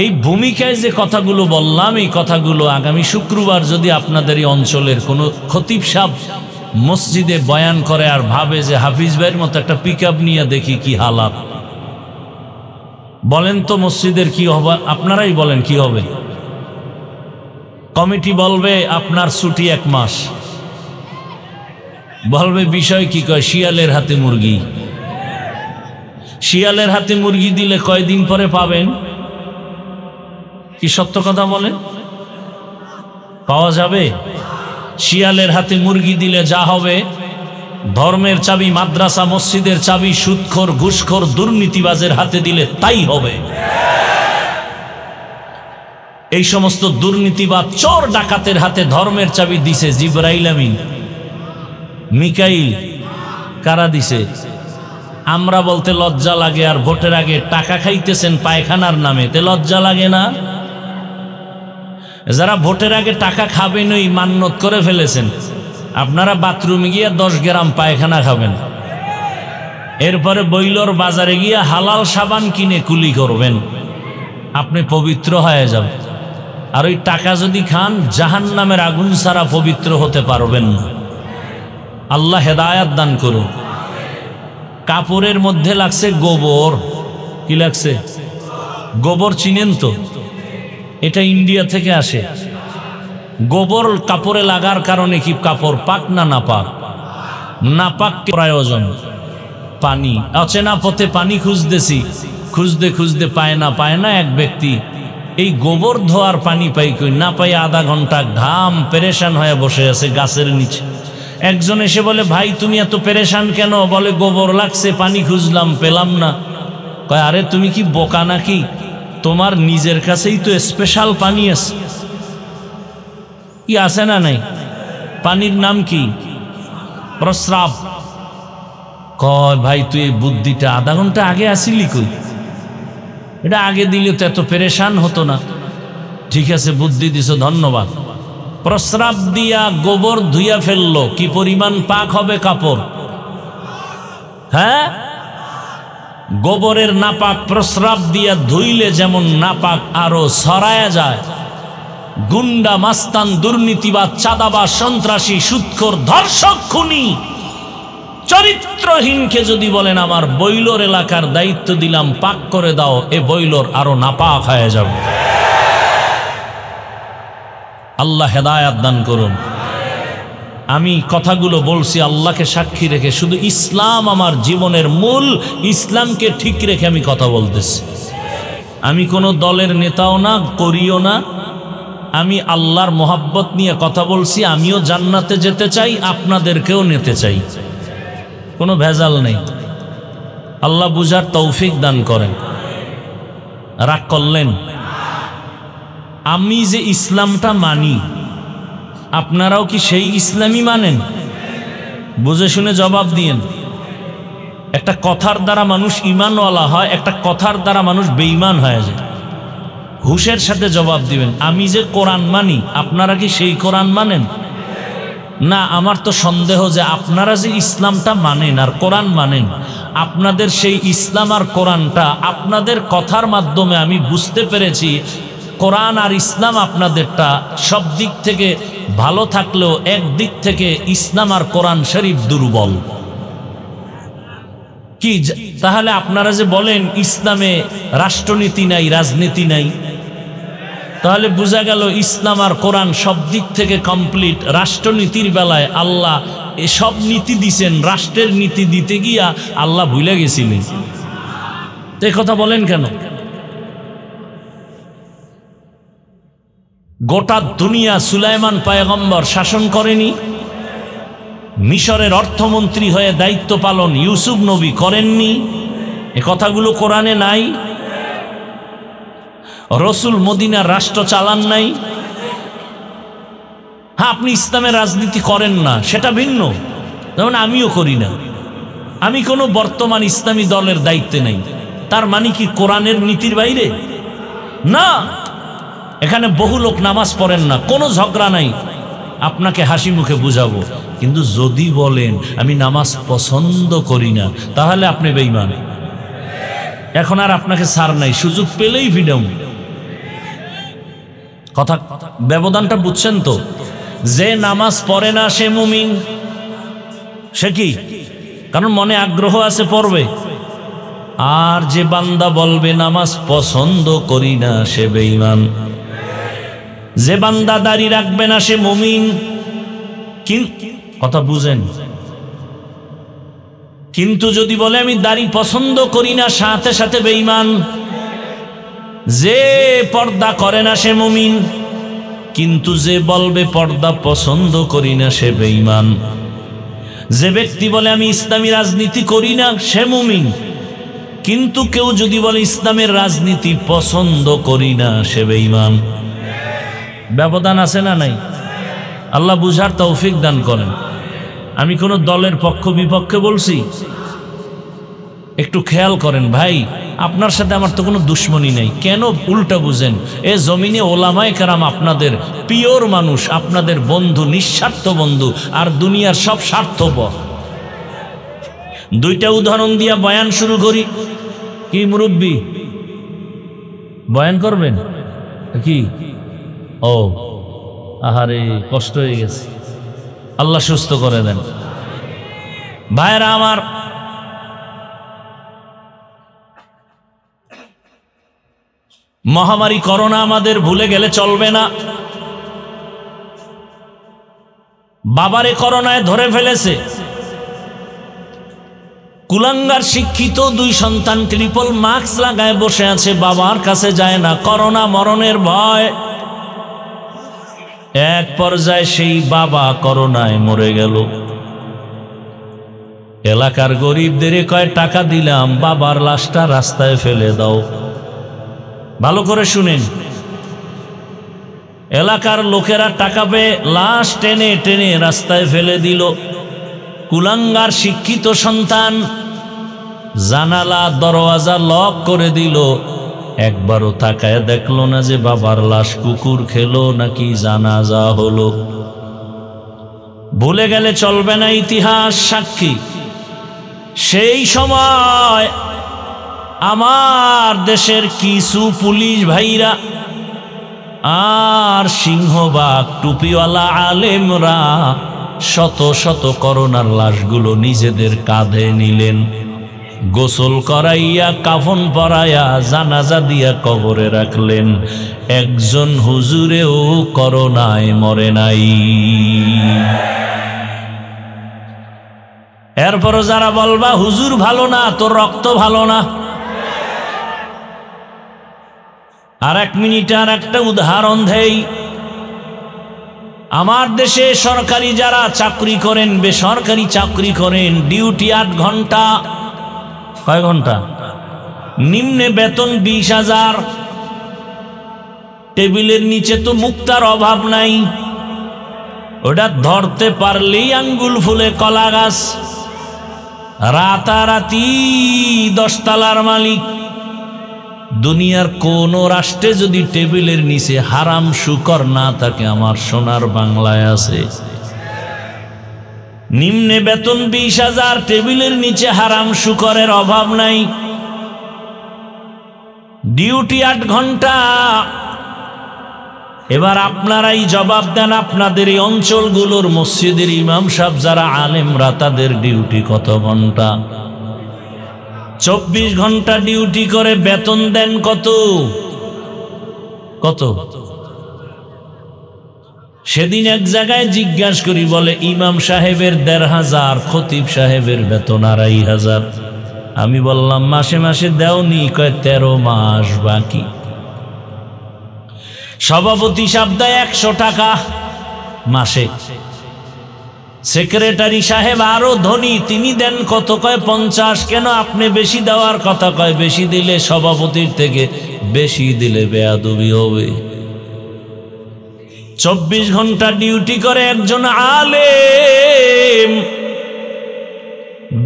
এই ভূমিকায় যে কথাগুলো বললাম, এই কথাগুলো আগামী শুক্রবার যদি আপনাদের এই অঞ্চলের কোনো খতিব সাহেব মসজিদে বয়ান করে আর ভাবে যে হাফিজ ভাইয়ের মতো একটা পিকআপ নিয়ে দেখি কি হালাত, বলেন তো মসজিদের কি হবে? আপনারাই বলেন কি হবে? কমিটি বলবে আপনার ছুটি 1 মাস, বলবে বিষয় কি, কয় শিয়ালের হাতে মুরগি। শিয়ালের হাতে মুরগি দিলে কয়দিন পরে পাবেন? কি সত্য কথা বলেন? পাওয়া যাবে? শিয়ালের হাতে মুরগি দিলে যা হবে, ধর্মের চাবি, মাদ্রাসা মসজিদের চাবি সুদখোর, ঘুষখোর, দুর্নীতিবাজের হাতে দিলে তাই হবে। এই সমস্ত দুর্নীতিবাজ, চোর, ডাকাতের হাতে ধর্মের চাবি দিছে জিবরাইল আমিন, মিকাইল। কারা দিছে? আমরা বলতে লজ্জা লাগে, আর ভোটের আগে টাকা খাইতেছেন পায়খানার নামে, তে লজ্জা লাগে না? যারা ভোটের আগে টাকা খাবেন, ওই মান্যত করে ফেলেছেন, আপনারা বাথরুমে গিয়ে 10 গ্রাম পায়খানা খাবেন, এরপরে বইলর বাজারে গিয়ে হালাল সাবান কিনে কুলি করবেন, আপনি পবিত্র হয়ে যাবেন। আর ওই টাকা যদি খান, জাহান্নামের আগুন ছাড়া পবিত্র হতে পারবেন না। আল্লাহ হেদায়াত দান করুন। কাপড়ের মধ্যে লাগছে গোবর। কি লাগছে? গোবর চিনেন তো? এটা ইন্ডিয়া থেকে আসে। গোবর কাপড়ে লাগার কারণে কি কাপড় পাক না নাপাক? নাপাক। প্রয়োজন পানি। অচেনা পথে পানি খুঁজতেছি, খুঁজতে খুঁজতে পায় না এক ব্যক্তি এই গোবর ধোয়ার পানি পাই কই, না পাই আধা ঘন্টা ঘাম পেরেশান হয়ে বসে আছে গাছের নিচে। একজন এসে বলে, ভাই তুমি এত পেরেশান কেন? বলে, গোবর লাগছে, পানি খুঁজলাম, পেলাম না। কয়, আরে তুমি কি বোকা নাকি? তোমার নিজের কাছেই তো স্পেশাল পানি আছে। কি আছে না নাই? পানির নাম কি? প্রস্রাব। কয়, ভাই তুই এই বুদ্ধিটা আধা ঘন্টা আগে আসিলি কই? এটা আগে দিলে তো এত পেরেশান হতো না। ঠিক আছে, বুদ্ধি দিছো, ধন্যবাদ। প্রস্রাব দিয়া গোবর ধুইয়া ফেললো, কি পরিমাণ পাক হবে কাপড়? হ্যাঁ, গোবরের নাপাক প্রস্রাব দিয়া ধুইলে যেমন নাপাক আরো ছড়ায়া যায়। গুন্ডা, মাস্তান, দুর্নীতিবাদ, চাঁদাবাজ, সন্ত্রাসী, সুদখোর, ধর্ষক, খুনি, চরিত্রহীনকে যদি বলেন আমার বইলোর এলাকার দায়িত্ব দিলাম, পাক করে দাও, এ বইলোর আরো নাপাক হয়ে যাবে। আল্লাহ হেদায়াত দান করুন। আমি কথাগুলো বলছি আল্লাহকে সাক্ষী রেখে, শুধু ইসলাম আমার জীবনের মূল, ইসলামকে ঠিক রেখে আমি কথা বলতেছি। আমি কোনো দলের নেতাও না, করিও না। আমি আল্লাহর মোহাব্বত নিয়ে কথা বলছি। আমিও জান্নাতে যেতে চাই, আপনাদেরকেও নিতে চাই, কোনো ভেজাল নেই। আল্লাহ বুঝার তৌফিক দান করেন। রাগ করলেন? আমি যে ইসলামটা মানি, আপনারাও কি সেই ইসলামই মানেন? বুঝে শুনে জবাব দিয়েন। একটা কথার দ্বারা মানুষ ঈমানওয়ালা হয়, একটা কথার দ্বারা মানুষ বেঈমান হয়ে যায়। হুঁশের সাথে জবাব দিবেন। আমি যে কোরআন মানি, আপনারা কি সেই কোরআন মানেন? না, আমার তো সন্দেহ যে আপনারা যে ইসলামটা মানেন আর কোরআন মানেন, আপনাদের সেই ইসলাম আর কোরআনটা আপনাদের কথার মাধ্যমে আমি বুঝতে পেরেছি কোরআন আর ইসলাম আপনাদেরটা সব দিক থেকে ভালো থাকলেও একদিক থেকে ইসলাম আর কোরআন শরীফ দুর্বল। কি তাহলে আপনারা যে বলেন ইসলামে রাষ্ট্রনীতি নাই, রাজনীতি নাই, তাহলে বোঝা গেল ইসলাম আর কোরআন সব দিক থেকে কমপ্লিট। রাষ্ট্রনীতির বেলায় আল্লাহ এসব নীতি দিছেন, রাষ্ট্রের নীতি দিতে গিয়া আল্লাহ ভুলে গেছিলেন। এই কথা বলেন কেন? গোটা দুনিয়া সুলাইমান পয়গম্বর শাসন করেনি? মিশরের অর্থমন্ত্রী হয়ে দায়িত্ব পালন ইউসুফ নবী করেননি? এ কথাগুলো কোরআনে নাই? রসুল মদিনার রাষ্ট্র চালান নাই? হ্যাঁ, আপনি ইসলামের রাজনীতি করেন না, সেটা ভিন্ন, যেমন আমিও করি না। আমি কোনো বর্তমান ইসলামী দলের দায়িত্বে নাই। তার মানে কি কোরআনের নীতির বাইরে? না, এখানে বহু লোক নামাজ পড়েন না, কোনো ঝগড়া নাই, আপনাকে হাসি মুখে বুঝাবো। কিন্তু যদি বলেন আমি নামাজ পছন্দ করি না, তাহলে আপনি বেঈমান। এখন আর আপনাকে ছাড় নাই, সুযোগ পেলেই ফ্রিডম। কথা ব্যবধানটা বুঝছেন তো? যে নামাজ পড়ে না সে মুমিন, সে কি? কারণ মনে আগ্রহ আছে, পড়বে। আর যে বান্দা বলবে নামাজ পছন্দ করি না, সে বেঈমান। যে বান্দা দাড়ি রাখবে না সে মুমিন। কথা বুঝেন? কিন্তু যদি বলে আমি দাড়ি পছন্দ করি না, সাথে সাথে বেঈমান। যে পর্দা করে না সে মুমিন, কিন্তু যে বলবে পর্দা পছন্দ করি না সে বেঈমান। যে ব্যক্তি বলে আমি ইসলামী রাজনীতি করি না, সে মুমিন। কিন্তু কেউ যদি বলে ইসলামের রাজনীতি পছন্দ করি না, সে বেঈমান। ব্যবধান আছে না নাই? আল্লাহ বুঝার তৌফিক দান করেন। আমি কোন দলের পক্ষ বিপক্ষে বলছি? একটু খেয়াল করেন ভাই, আপনার সাথে আমার তো কোনো দুশ্মনী নেই। কেন উল্টা বুঝেন? এ জমিনে ওলামায়ে কেরাম আপনাদের পিওর মানুষ, আপনাদের বন্ধু, নিঃস্বার্থ বন্ধু, আর দুনিয়ার সব স্বার্থপর। দুইটা উদাহরণ দিয়া বয়ান শুরু করি। কি মুরব্বী বয়ান করবেন কি? ও আহারে, কষ্ট হয়ে গেছে, আল্লাহ সুস্থ করে দেন। ভাইরা আমার, মহামারী করোনা আমাদের ভুলে গেলে চলবে না। বাবারে করোনায় ধরে ফেলেছে। কুলাঙ্গার শিক্ষিত দুই সন্তান ট্রিপল মাস্ক লাগায় বসে আছে, বাবার কাছে যায় না, করোনা মরণের ভয়। এক পর্যায়ে সেই বাবা করোনায় মরে গেল। এলাকার গরিবদের কয় টাকা দিলাম, বাবার লাশটা রাস্তায় ফেলে দাও। ভালো করে শুনেন, এলাকার লোকেরা টাকা পেয়ে লাশ টেনে টেনে রাস্তায় ফেলে দিল। কুলাঙ্গার শিক্ষিত সন্তান জানালা দরওয়াজা লক করে দিল, একবারও তাকায় দেখলো না যে বাবার লাশ কুকুর খেলো নাকি জানাজা হলো। ভুলে গেলে চলবে না, ইতিহাস সাক্ষী। সেই সময় আমার দেশের কিছু পুলিশ ভাইরা আর সিংহবাগ টুপিওয়ালা আলেমরা শত শত করোনার লাশগুলো নিজেদের কাঁধে নিলেন, গোসল করাইয়া কাফন পরাইয়া জানাজা দিয়া কবরে রাখলেন। একজন হুজুরেও করোনায় মরে নাই। এরপরও যারা বলবা হুজুর ভালো না, তোর রক্ত ভালো না। আর এক মিনিট আর একটা উদাহরণ দেই। আমার দেশে সরকারি যারা চাকরি করেন, বেসরকারি চাকরি করেন, ডিউটি 8 ঘন্টা। কয় ঘন্টা? নিম্নে বেতন 20,000। টেবিলের নিচে তো মুক্তার অভাব নাই, ওটা ধরতে পারলেই আঙ্গুল ফুলে কলা গাছ। রাতারাতি 10 তলার মালিক। দুনিয়ার কোন রাষ্ট্রে যদি টেবিলের নিচে হারাম শুকর না থাকে, আমার সোনার বাংলায় আছে। নিম্নে বেতন 20,000, টেবিলের নিচে হারাম শুকরের অভাব নাই। ডিউটি 8 ঘন্টা। এবার আপনারাই জবাব দেন, আপনাদের এই অঞ্চলগুলোর মসজিদের ইমাম সাহেব যারা আলেমরা, তাদের ডিউটি কত ঘন্টা? 24 ঘন্টা ডিউটি করে বেতন দেন কত? কত? সেদিন এক জায়গায় জিজ্ঞাসা করি, বলে ইমাম সাহেবের 1,500, খতিব সাহেবের বেতন 2,500। আমি বললাম মাসে মাসে দেওনি? কয় 13 মাস বাকি। সভাপতি সাহেব দেয় 100 টাকা মাসে। সেক্রেটারি সাহেব আরো ধনী, তিনি দেন কত? কয় 50। কেন আপনি বেশি দেওয়ার কথা? কয় বেশি দিলে সভাপতির থেকে বেশি দিলে বেয়াদবি হবে। 24 ঘন্টা ডিউটি করে একজন আলেম,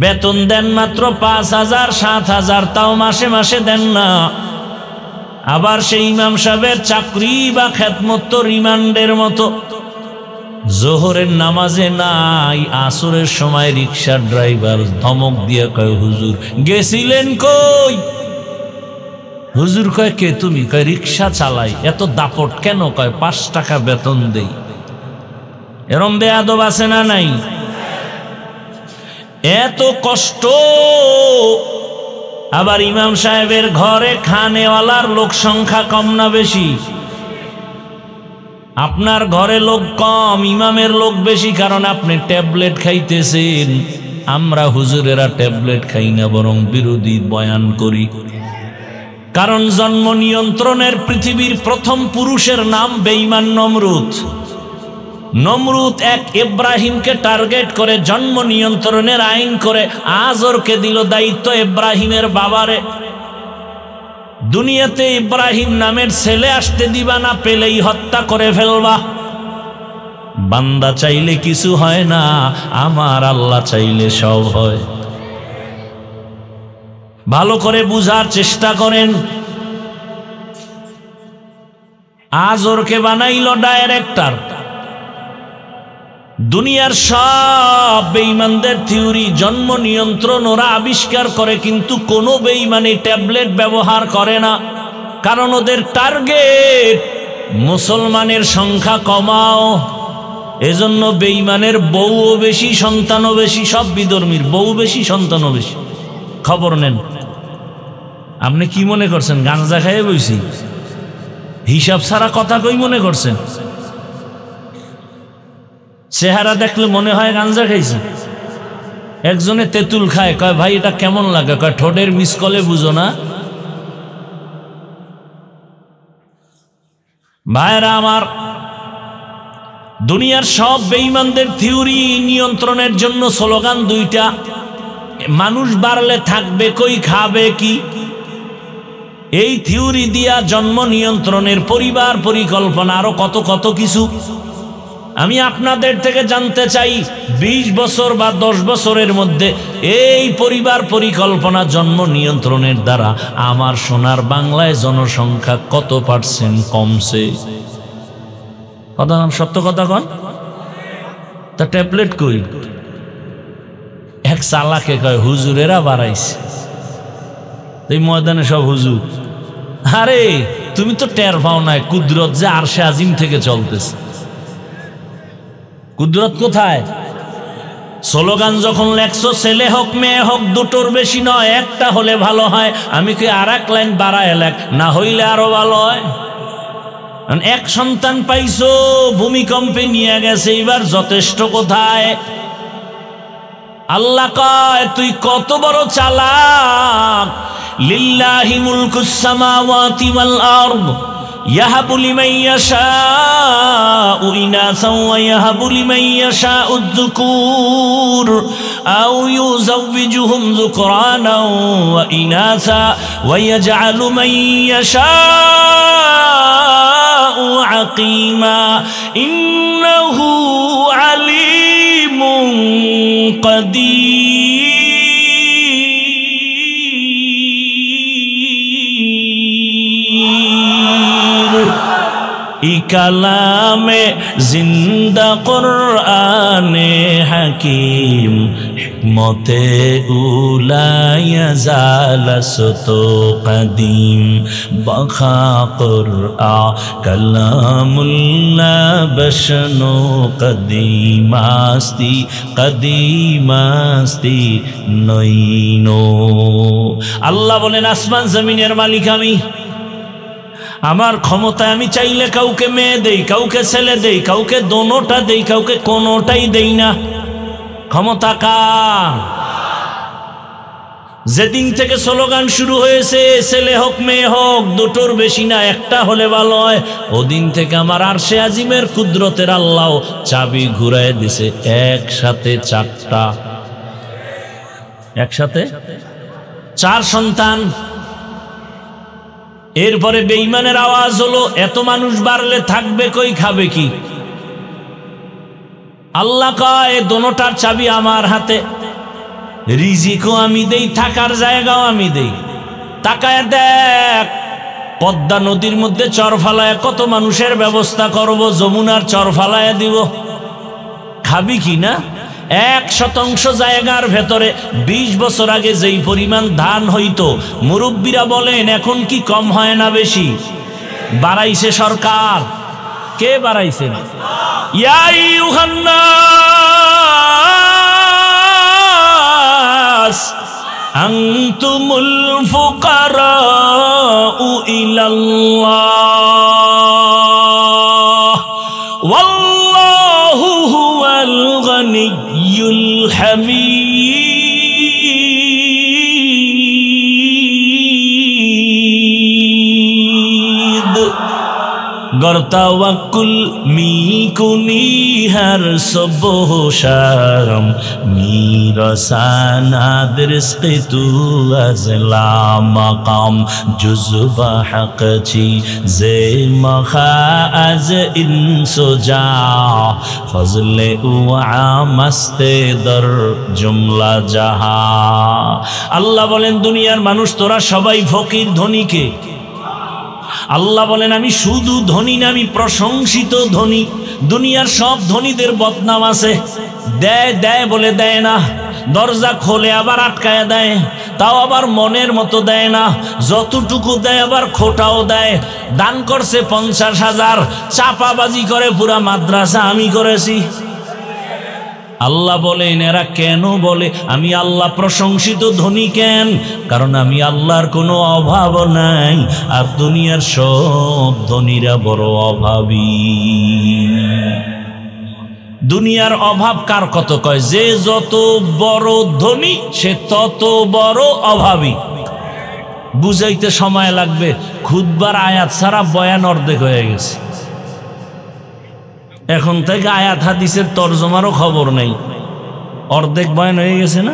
বেতন দেন মাত্র 5,000 7,000, তাও মাসে মাসে দেন না। আবার সেই ইমাম সাহেবের চাকরি বা খেদমত তো রিমান্ডের মতো। জোহরের নামাজে নাই, আসরের সময় রিকশার ড্রাইভার ধমক দিয়ে কয়, হুজুর গেছিলেন কই? হুজুর কয় কে তুমি? কয় রিকশা চালাই। এত দাপট কেন? কয় 5 টাকা বেতন দেই। এরম বেয়াদব আছে না নাই? এত কষ্ট। আবার ইমাম সাহেবের ঘরে খানেওয়ালার লোক সংখ্যা কম না বেশি? আপনার ঘরে লোক কম, ইমামের লোক বেশি, কারণ আপনি ট্যাবলেট খাইতেছেন। আমরা হুজুরেরা ট্যাবলেট খাই না, বরং বিরোধী বয়ান করি। কারণ জন্ম নিয়ন্ত্রণের পৃথিবীর প্রথম পুরুষের নাম বেঈমান নমরুদ। নমরুদ এক ইব্রাহিমকে টার্গেট করে জন্ম নিয়ন্ত্রণের আইন করে আজরকে দিল দায়িত্ব ইব্রাহিমের বাবারে। দুনিয়াতে ইব্রাহিম নামের ছেলে আসতে দিবা না, পেলেই হত্যা করে ফেলবা। বান্দা চাইলে কিছু হয় না, আমার আল্লাহ চাইলে সব হয়। ভালো করে বুঝার চেষ্টা করেন। আজরকে বানাইল ডাইরেক্টর। দুনিয়ার সব বেঈমানদের থিওরি, জন্ম নিয়ন্ত্রণ ওরা আবিষ্কার করে, কিন্তু কোনো বেঈমানি ট্যাবলেট ব্যবহার করে না। কারণ ওদের টার্গেট মুসলমানের সংখ্যা কমাও। এজন্য বেঈমানের বউও বেশি, সন্তানও বেশি। সব বিধর্মীর বউ বেশি, সন্তানও বেশি। খবর নেন। আপনি কি মনে করছেন গাঁজা খাইয়ে বইছি? হিসাব ছাড়া কথা কই মনে করছেন? চেহারা দেখলে মনে হয় গাঁজা খাইছি। একজনে তেঁতুল খায়, কয় ভাই এটা কেমন লাগে? কয় ঠোঁটের মিসকলে বুঝো না। ভাইরা আমার, দুনিয়ার সব বেঈমানদের থিওরি নিয়ন্ত্রণের জন্য স্লোগান 2টা। মানুষ বাড়লে থাকবে কই, খাবে কি? এই থিওরি দিয়া জন্ম নিয়ন্ত্রণের, পরিবার পরিকল্পনা, আরো কত কত কিছু। আমি আপনাদের থেকে জানতে চাই, 20 বছর বা 10 বছরের মধ্যে এই পরিবার পরিকল্পনা, জন্ম নিয়ন্ত্রণের দ্বারা আমার সোনার বাংলায় জনসংখ্যা কত % কমছে? কথা সত্য কথা কন। তা ট্যাবলেট কই? এক চালাকে কয় হুজুরেরা বাড়াইছে। এই ময়দানে সব হুজুর। আরে তুমি তো টের পাও না কুদরত যে আরশে আজিম থেকে চলতেছে। কুদরত কোথায়? স্লোগান যখন লেখছো, ছেলে হোক মেয়ে হোক, দুটোর বেশি নয়, একটা হলে ভালো হয়। আমি কি আর এক লাইন বাড়ায় লেখ, না হইলে আরো ভালো হয়। এক সন্তান পাইছো, ভূমিকম্পে নিয়ে গেছে, এবার যথেষ্ট কোথায়? আল্লাহ কয় তুই কত বড় চালাক। লিল্লাহি মুলকুস সামাওয়াতি ওয়াল আরদ ইয়াহাবু লিমান ইয়াশাউ ইনাসা ওয়া ইয়াহাবু লিমান ইয়াশাউ আয-যুকুর আও ইউযাওয়িজুহুম যুকরানা ওয়া ইনাসা ওয়া ইয়াজআলু মান ইয়াশাউ আকিমা ইন্নাহু আলিমুন কাদির। ইকালামে জিন্দা কুরআনে হাকিম হিকমতে উলায়া জালাসতো কদিম বাখা কুরআন কালামুল্লাহ বশনো কদিমাস্তি কদিমাস্তি নইনো। আল্লাহ বলেন আসমান জমিনের মালিক আমি, আমার ক্ষমতায় আমি চাইলে কাউকে মেয়ে দেই, কাউকে ছেলে দেই, কাউকে দোনোটা দেই, কাউকে কোনোটাই দেই না। ক্ষমতা কার? যেদিন থেকে স্লোগান শুরু হয়েছে ছেলে হোক মেয়ে হোক দুটোর বেশি না, একটা হলে ভালো হয়, ওদিন থেকে আমার আরশে আজিমের কুদরতের আল্লাহ চাবি ঘুরায় দিছে একসাথে চারটা, একসাথে 4 সন্তান। এরপরে বেঈমানের আওয়াজ হলো এত মানুষ বাড়লে থাকবে কই, খাবে কি? আল্লাহ কয় দোনোটার চাবি আমার হাতে, রিজিকও আমি দেই, থাকার জায়গাও আমি দেই। তাকায় দেখ পদ্মা নদীর মধ্যে চর ফালায় কত মানুষের ব্যবস্থা করব, যমুনার চর ফালায় দিব, খাবি কি না? 1% জায়গার ভেতরে 20 বছর আগে যেই পরিমাণ ধান হইতো, মুরব্বীরা বলেন এখন কি কম হয় না বেশি? বাড়াইছে সরকার। কে বাড়াইছে? ইয়া আইয়ুহান নাস আনতুমুল ফুকারাউ ইলাল্লাহ ওয়াল্লাহু হুয়াল গনিয়্যুল হামিদ। गर तवक्कुल मी कुनी हर सुबह शाम मीरसाना रिज़्क़ तू अज़ला मकाम जुज़्बा हक़ छी ज़े मखा अज़ इंसो जा फज़ले उआ मस्ते दर जुमला जहा। আল্লাহ বলেন দুনিয়ার মানুষ তোরা সবাই ফকির, ধনী কে? আল্লাহ বলেন আমি শুধু ধনী না, আমি প্রশংসিত ধনী। দুনিয়ার সব ধনীদের বদনাম আছে, দেয় দেয় বলে দেয় না, দরজা খোলে আবার আটকায় দেয়, তাও আবার মনের মতো দেয় না, যতটুকু দেয় আবার খোটাও দেয়। দান করছে 50,000, চাপাবাজি করে পুরা মাদ্রাসা আমি করেছি। আল্লাহ বলেন এরা কেন বলে আমি আল্লাহ প্রশংসিত ধনী কেন? কারণ আমি আল্লাহর কোনো অভাব নাই, আর দুনিয়ার সব ধনীরা বড় অভাবী। দুনিয়ার অভাব কার কত কয়? যে যত বড় ধনী সে তত বড় অভাবী। বুঝাইতে সময় লাগবে, খুতবার আয়াত ছাড়া বয়ান অর্ধেক হয়ে গেছে। এখন থেকে আয়াত হাদিসের তরজমারও খবর নেই, অর্ধেক বয়ান হয়ে গেছে না?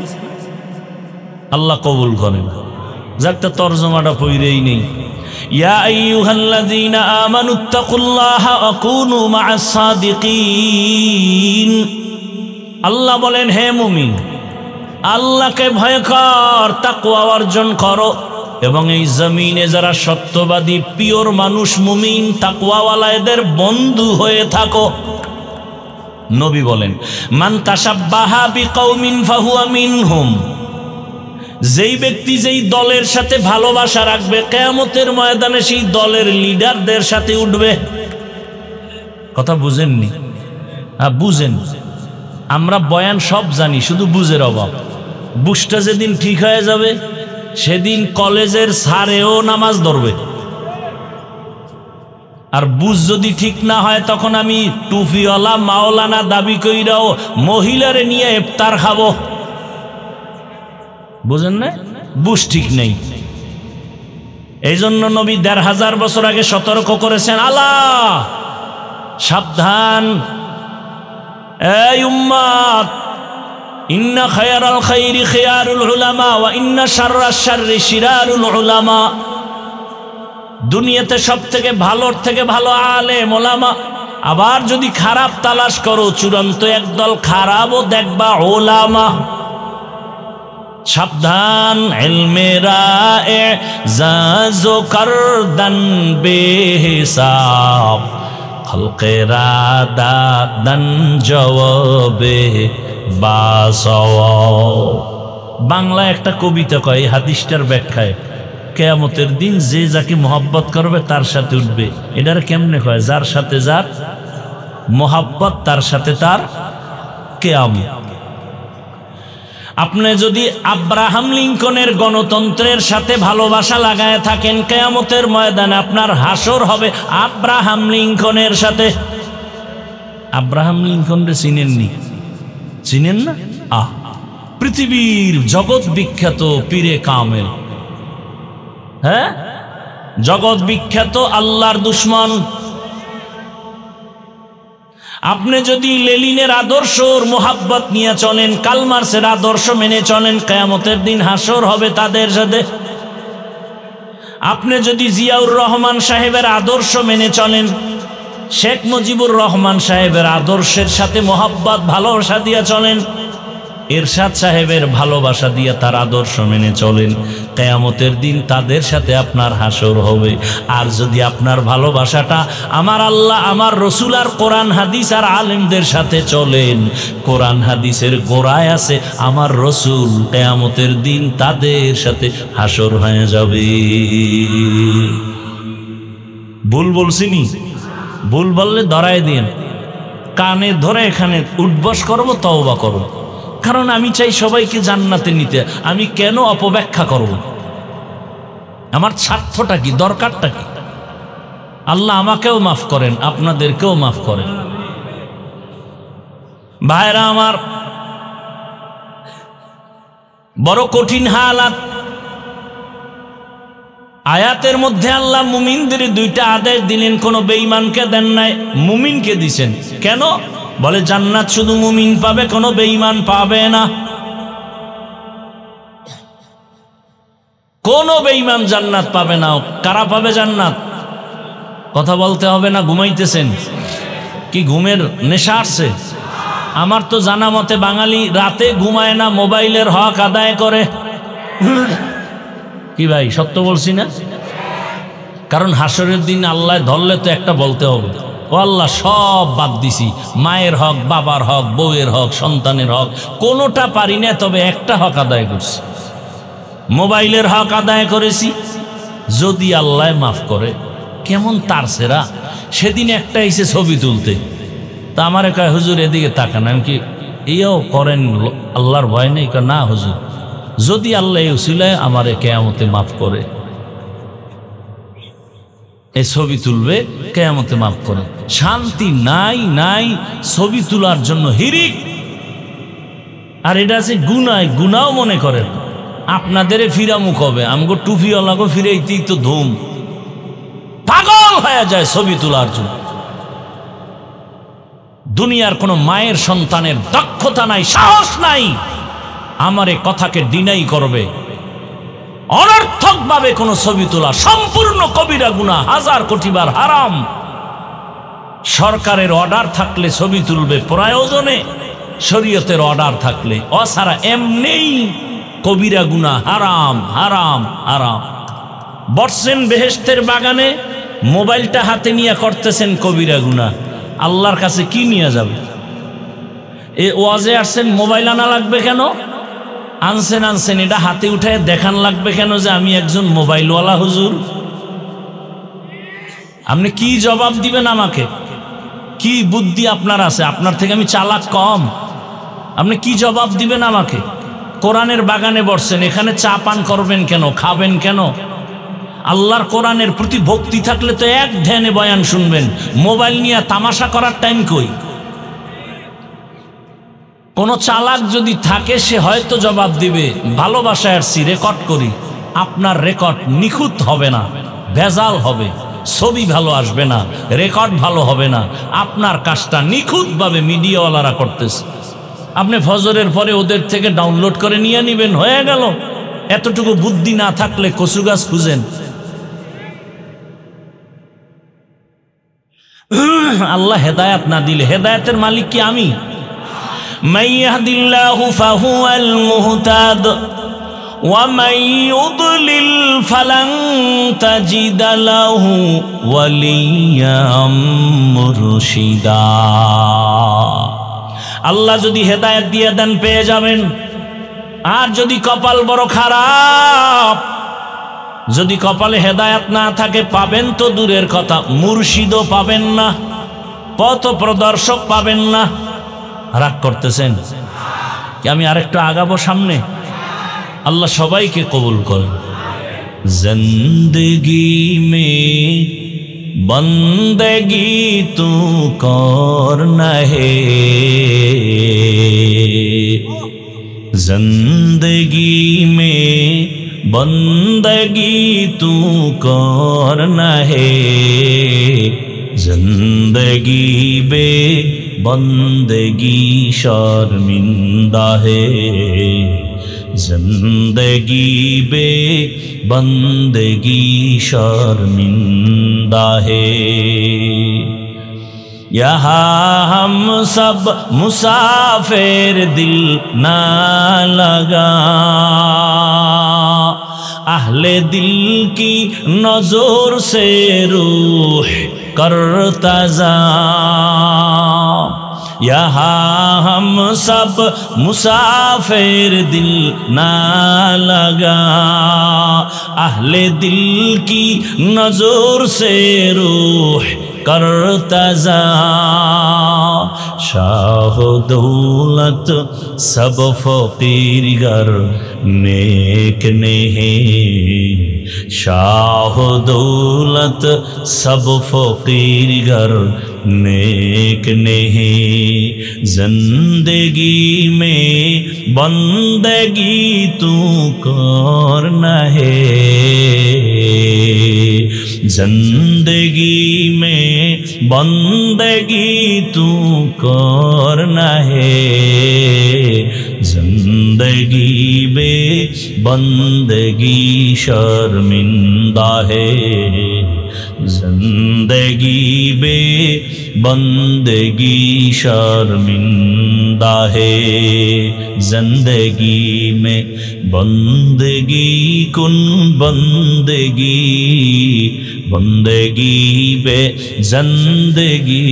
আল্লাহ কবুল করেন। যাকটা তরজমাটা পড়েই নেই। ইয়া আইয়ুহাল্লাযীনা আমানুত্তাকুল্লাহা ওয়া কুনু মা'আস সাদিকিন। আল্লাহ বলেন হে মুমিন, আল্লাহকে ভয় কর, তাকওয়া অর্জন করো, এবং এই জমিনে যারা সত্যবাদী পিওর মানুষ মুমিন তাকওয়াওয়ালা এদের বন্ধু হয়ে থাকো। নবী বলেন মান তাশাব্বাহা বিকওমিন ফাহুয়া মিনহুম। যেই ব্যক্তি যেই দলের সাথে ভালোবাসা রাখবে কিয়ামতের ময়দানে সেই দলের লিডারদের সাথে উঠবে। কথা বুঝেননি? বুঝেন। আমরা বয়ান সব জানি, শুধু বুঝের অভাব। বুঝটা যেদিন ঠিক হয়ে যাবে সেদিন কলেজের স্যারেও নামাজ ধরবে। আর বুঝ যদি ঠিক না হয় তখন আমি টুপিওয়ালা মাওলানা দাবি কইরাও মহিলারে নিয়ে ইফতার খাবো। বুঝেন না? বুঝ ঠিক নেই। এই জন্য নবী ১৫০০ বছর আগে সতর্ক করেছেন, আলা সাবধান, এই উম্মত, ইন্না খায়রাল খায়রি খিয়ারুল উলামা ওয়া ইন্না শাররাশ শাররি শিরারুল উলামা। দুনিয়াতে সবথেকে ভালোর থেকে ভালো আলেম ওলামা, আবার যদি খারাপ তালাশ করো চূড়ান্ত একদল খারাপও দেখবা ওলামা। সাবধান, ইলমে রায়ে জাজো করদান বেহিসাব খলকেরা দাদান জবাবে বাসাওয়া। বাংলা একটা কবিতা কয় এই হাদিসটার ব্যাখ্যায়, কিয়ামতের দিন যে যাকে মোহাব্বত করবে তার সাথে উঠবে। এটার কেমনে কয়? যার সাথে যার মোহাব্বত তার সাথে তার কিয়ামত। আপনি যদি আব্রাহাম লিঙ্কনের গণতন্ত্রের সাথে ভালোবাসা লাগায় থাকেন, কিয়ামতের ময়দানে আপনার হাসর হবে আব্রাহাম লিঙ্কনের সাথে। আব্রাহাম লিঙ্কনরে চিনেননি? চিনেন না? পৃথিবীর জগৎ বিখ্যাত পীরে কামেল, হ্যাঁ, জগৎ বিখ্যাত আল্লাহর দুশ্মন। আপনি যদি লেনিনের আদর্শর মোহাব্বত নিয়ে চলেন, কার্ল মার্ক্সের আদর্শ মেনে চলেন, কিয়ামতের দিন হাসর হবে তাদের সাথে। আপনি যদি জিয়াউর রহমান সাহেবের আদর্শ মেনে চলেন, শেখ মুজিবুর রহমান সাহেবের আদর্শের সাথে মোহাব্বত ভালোবাসা দিয়ে চলেন, এরশাদ সাহেবের ভালোবাসা দিয়ে তার আদর্শ মেনে চলেন, কিয়ামতের দিন তাদের সাথে আপনার হাসর হবে। আর যদি আপনার ভালোবাসাটা আমার আল্লাহ, আমার রসুল আর কোরআন হাদিস আর আলেমদের সাথে চলেন, কোরআন হাদিসের গোড়ায় আছে আমার রসুল, কিয়ামতের দিন তাদের সাথে হাসর হয়ে যাবে। ভুল বলছিনি? ভুল বললে ধরায় দিন, কানে ধরে এখানে উঠবস করবো, তওবা করব। কারণ আমি চাই সবাইকে জান্নাতে নিতে। আমি কেন অপব্যাখ্যা করব? আমার স্বার্থটা কি, দরকারটা কি? আল্লাহ আমাকেও মাফ করেন, আপনাদেরকেও মাফ করেন। ভাইরা আমার, বড় কঠিন হালাত। আয়াতের মধ্যে আল্লাহ মুমিনদের দুইটা আদেশ দিলেন, কোনো বেঈমানকে দেন নাই, মুমিনকে দিছেন। কেন? বলে জান্নাত শুধু মুমিন পাবে, কোনো বেঈমান পাবে না। কোনো বেঈমান জান্নাত পাবে না। কারা পাবে জান্নাত? কথা বলতে হবে না? ঘুমাইতেছেন কি? ঘুমের নেশা আসছে? আমার তো জানা মতে বাঙালি রাতে ঘুমায় না, মোবাইলের হক আদায় করে। কি ভাই, সত্য বলছি না? কারণ হাসরের দিন আল্লাহ ধরলে তো একটা বলতে হবে, ও আল্লাহ সব বাদ দিছি, মায়ের হক, বাবার হক, বউয়ের হক, সন্তানের হক, কোনোটা পারি না, তবে একটা হক আদায় করছি, মোবাইলের হক আদায় করেছি। যদি আল্লাহ মাফ করে, কেমন তার সেরা। সেদিন একটা এসে ছবি তুলতে, তা আমারে কয় হুজুর এদিকে তাকান। আমি কি এইও করেন আল্লাহর ভয় নেই? না হুজুর, যদি আল্লাহ এই উসিলায় আমারে কিয়ামতে মাফ করে, এই ছবি তুলবে, কিয়ামতে মাফ করে। শান্তি নাই, নাই ছবি তোলার জন্য হিরিক। আর এটা আছে গুনায়, গুনাও মনে করেন। আপনাদের ফিরামুখ হবে, আমগো টুপিওয়ালাগো ফিরাইতেই তো ধুম, পাগল হয়ে যায় ছবি তোলার জন্য। দুনিয়ার কোনো মায়ের সন্তানের দক্ষতা নাই, সাহস নাই, আমার এই কথাকে ডিনাই করবে। অনর্থকভাবে কোনো ছবি তোলা সম্পূর্ণ কবিরা গুনাহ, 1000 কোটি বার হারাম। সরকারের অর্ডার থাকলে ছবি তুলবে প্রয়োজনে, শরীয়তের অর্ডার থাকলে, অছাড়া এমনিই কবিরা গুনাহ, হারাম হারাম হারাম। বসছেন বেহেশতের বাগানে, মোবাইলটা হাতে নিয়ে করতেছেন কবিরা গুনাহ, আল্লাহর কাছে কি নিয়ে যাবে? এ ওয়াজে আসছেন, মোবাইল আনা লাগবে কেন? আনছেন আনছেন, এটা হাতে উঠায় দেখান লাগবে কেন যে আমি একজন মোবাইলওয়ালা হুজুর? আপনি কি জবাব দিবেন আমাকে? কি বুদ্ধি আপনার আছে? আপনার থেকে আমি চালাক কম? আপনি কি জবাব দিবেন আমাকে? কোরআনের বাগানে বসছেন, এখানে চা পান করবেন কেন, খাবেন কেন? আল্লাহর কোরআনের প্রতি ভক্তি থাকলে তো এক ধ্যানে বয়ান শুনবেন। মোবাইল নিয়ে তামাশা করার টাইম কই? কোন চালাক যদি থাকে সে হয়তো জবাব দিবে, ভালোবাসায় আসছি, রেকর্ড করি। আপনার রেকর্ড নিখুঁত হবে না, ভেজাল হবে, ছবি ভালো আসবে না, রেকর্ড ভালো হবে না। আপনার কাজটা নিখুঁতভাবে মিডিয়াওয়ালারা করতেছে, আপনি ফজরের পরে ওদের থেকে ডাউনলোড করে নিয়ে নেবেন, হয়ে গেল। এতটুকু বুদ্ধি না থাকলে কচু গাছ খুঁজেন। আল্লাহ হেদায়াত না দিলে, হেদায়াতের মালিক কি আমি? মান ইয়াহদিল্লাহু ফাহুয়াল মুহতাদ ومن يضلل فلن تجد له وليا مرشدا আল্লাহ যদি হেদায়েত দিয়ে দেন পেয়ে যাবেন, আর যদি কপাল বড় খারাপ, যদি কপালে হেদায়েত না থাকে পাবেন তো দূরের কথা, মুর্শিদও পাবেন না, পথ প্রদর্শক পাবেন না। রাগ করতেছেন কি আমি আরেকটু আগাবো সামনে? আল্লাহ সবাইকে কবুল করেন। জিন্দেগি মে বন্দেগি তু করনা হে, जिंदगी में बंदगी तू करना है, जिंदगी बे बंदगी शर्मिंदा है, जिंदगी बे बंदगी शर्मिंदा है। यहाँ हम सब मुसाफिर दिल ना लगा, अहले दिल की नजर से रूह करता जा। यहाँ हम सब मुसाफिर दिल ना लगा, अहले दिल की नजर से रूह करता जा। शाह दौलत सब फकीर गर नेक नहीं, शाह दौलत सब फकीर गर नेक नहीं, जिंदगी में बंदगी तू करना है, जिंदगी में बंदगी तू करना है, जिंदगी में बंदगी शर्मिंदा है, जिंदगी में बंदगी शर्मिंदा है, जिंदगी में बंदगी कुन बंदगी, बंदगी बे जिंदगी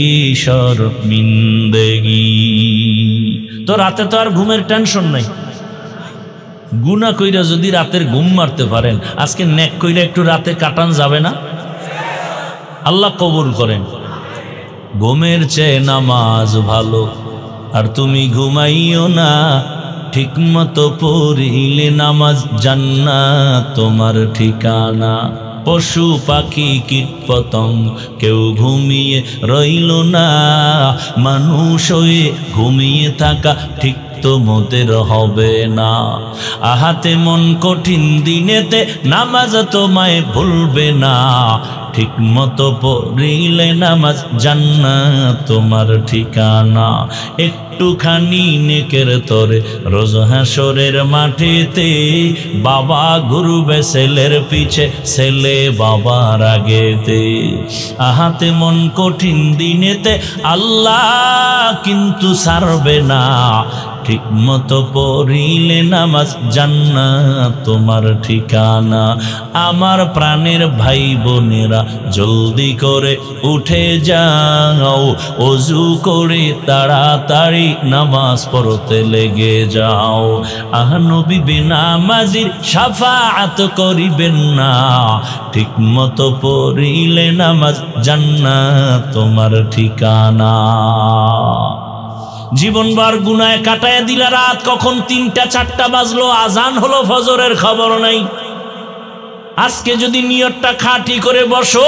शर्मिंदगी। तो राते तो আর ঘুমের টেনশন নাই, গুনাহ কইরা যদি রাতের ঘুম মারতে পারেন, আজকে নেক কইরা একটু রাতে কাটান যাবে না? আল্লাহ কবুল করেন। ঘুমের চেয়ে নামাজ ভালো, আর তুমি ঘুমাইও না, ঠিক মতো পড়িলে নামাজ জান্নাত তোমার ঠিকানা। পশু পাখি কীট পতঙ্গ কেউ ঘুমিয়ে রইল না, মানুষ হয়ে ঘুমিয়ে থাকা ঠিক তো মোদের হবে না। আহাতে মন কঠিন দিনেতে নামাজ তোমায় ভুলবে না, ঠিক মতো পড়িলে নামাজ জান্নাত তোমার ঠিকানা। একটুখানি নেকের তরে রোজ হাসরের মাঠেতে, বাবা ঘুরবে ছেলের পিছে, ছেলে বাবার আগেতে। আহাতে মন কঠিন দিনেতে আল্লাহ কিন্তু ছাড়বে না, ঠিক মতো পড়িলে নামাজ জান্নাত তোমার ঠিকানা। আমার প্রাণের ভাই বোনেরা জলদি করে উঠে যাও, ওযু করে তাড়াতাড়ি নামাজ পড়তে লেগে যাও। আহ নবী বেনামাজির শাফাআত করিবেন না, ঠিক মতো পড়িলে নামাজ জান্নাত তোমার ঠিকানা। জীবনবার গুনায় কাটায় দিলা রাত, কখন ৩টা ৪টা বাজলো, আজান হলো ফজরের খবর নাই। আজকে যদি নিয়তটা খাঁটি করে বসো,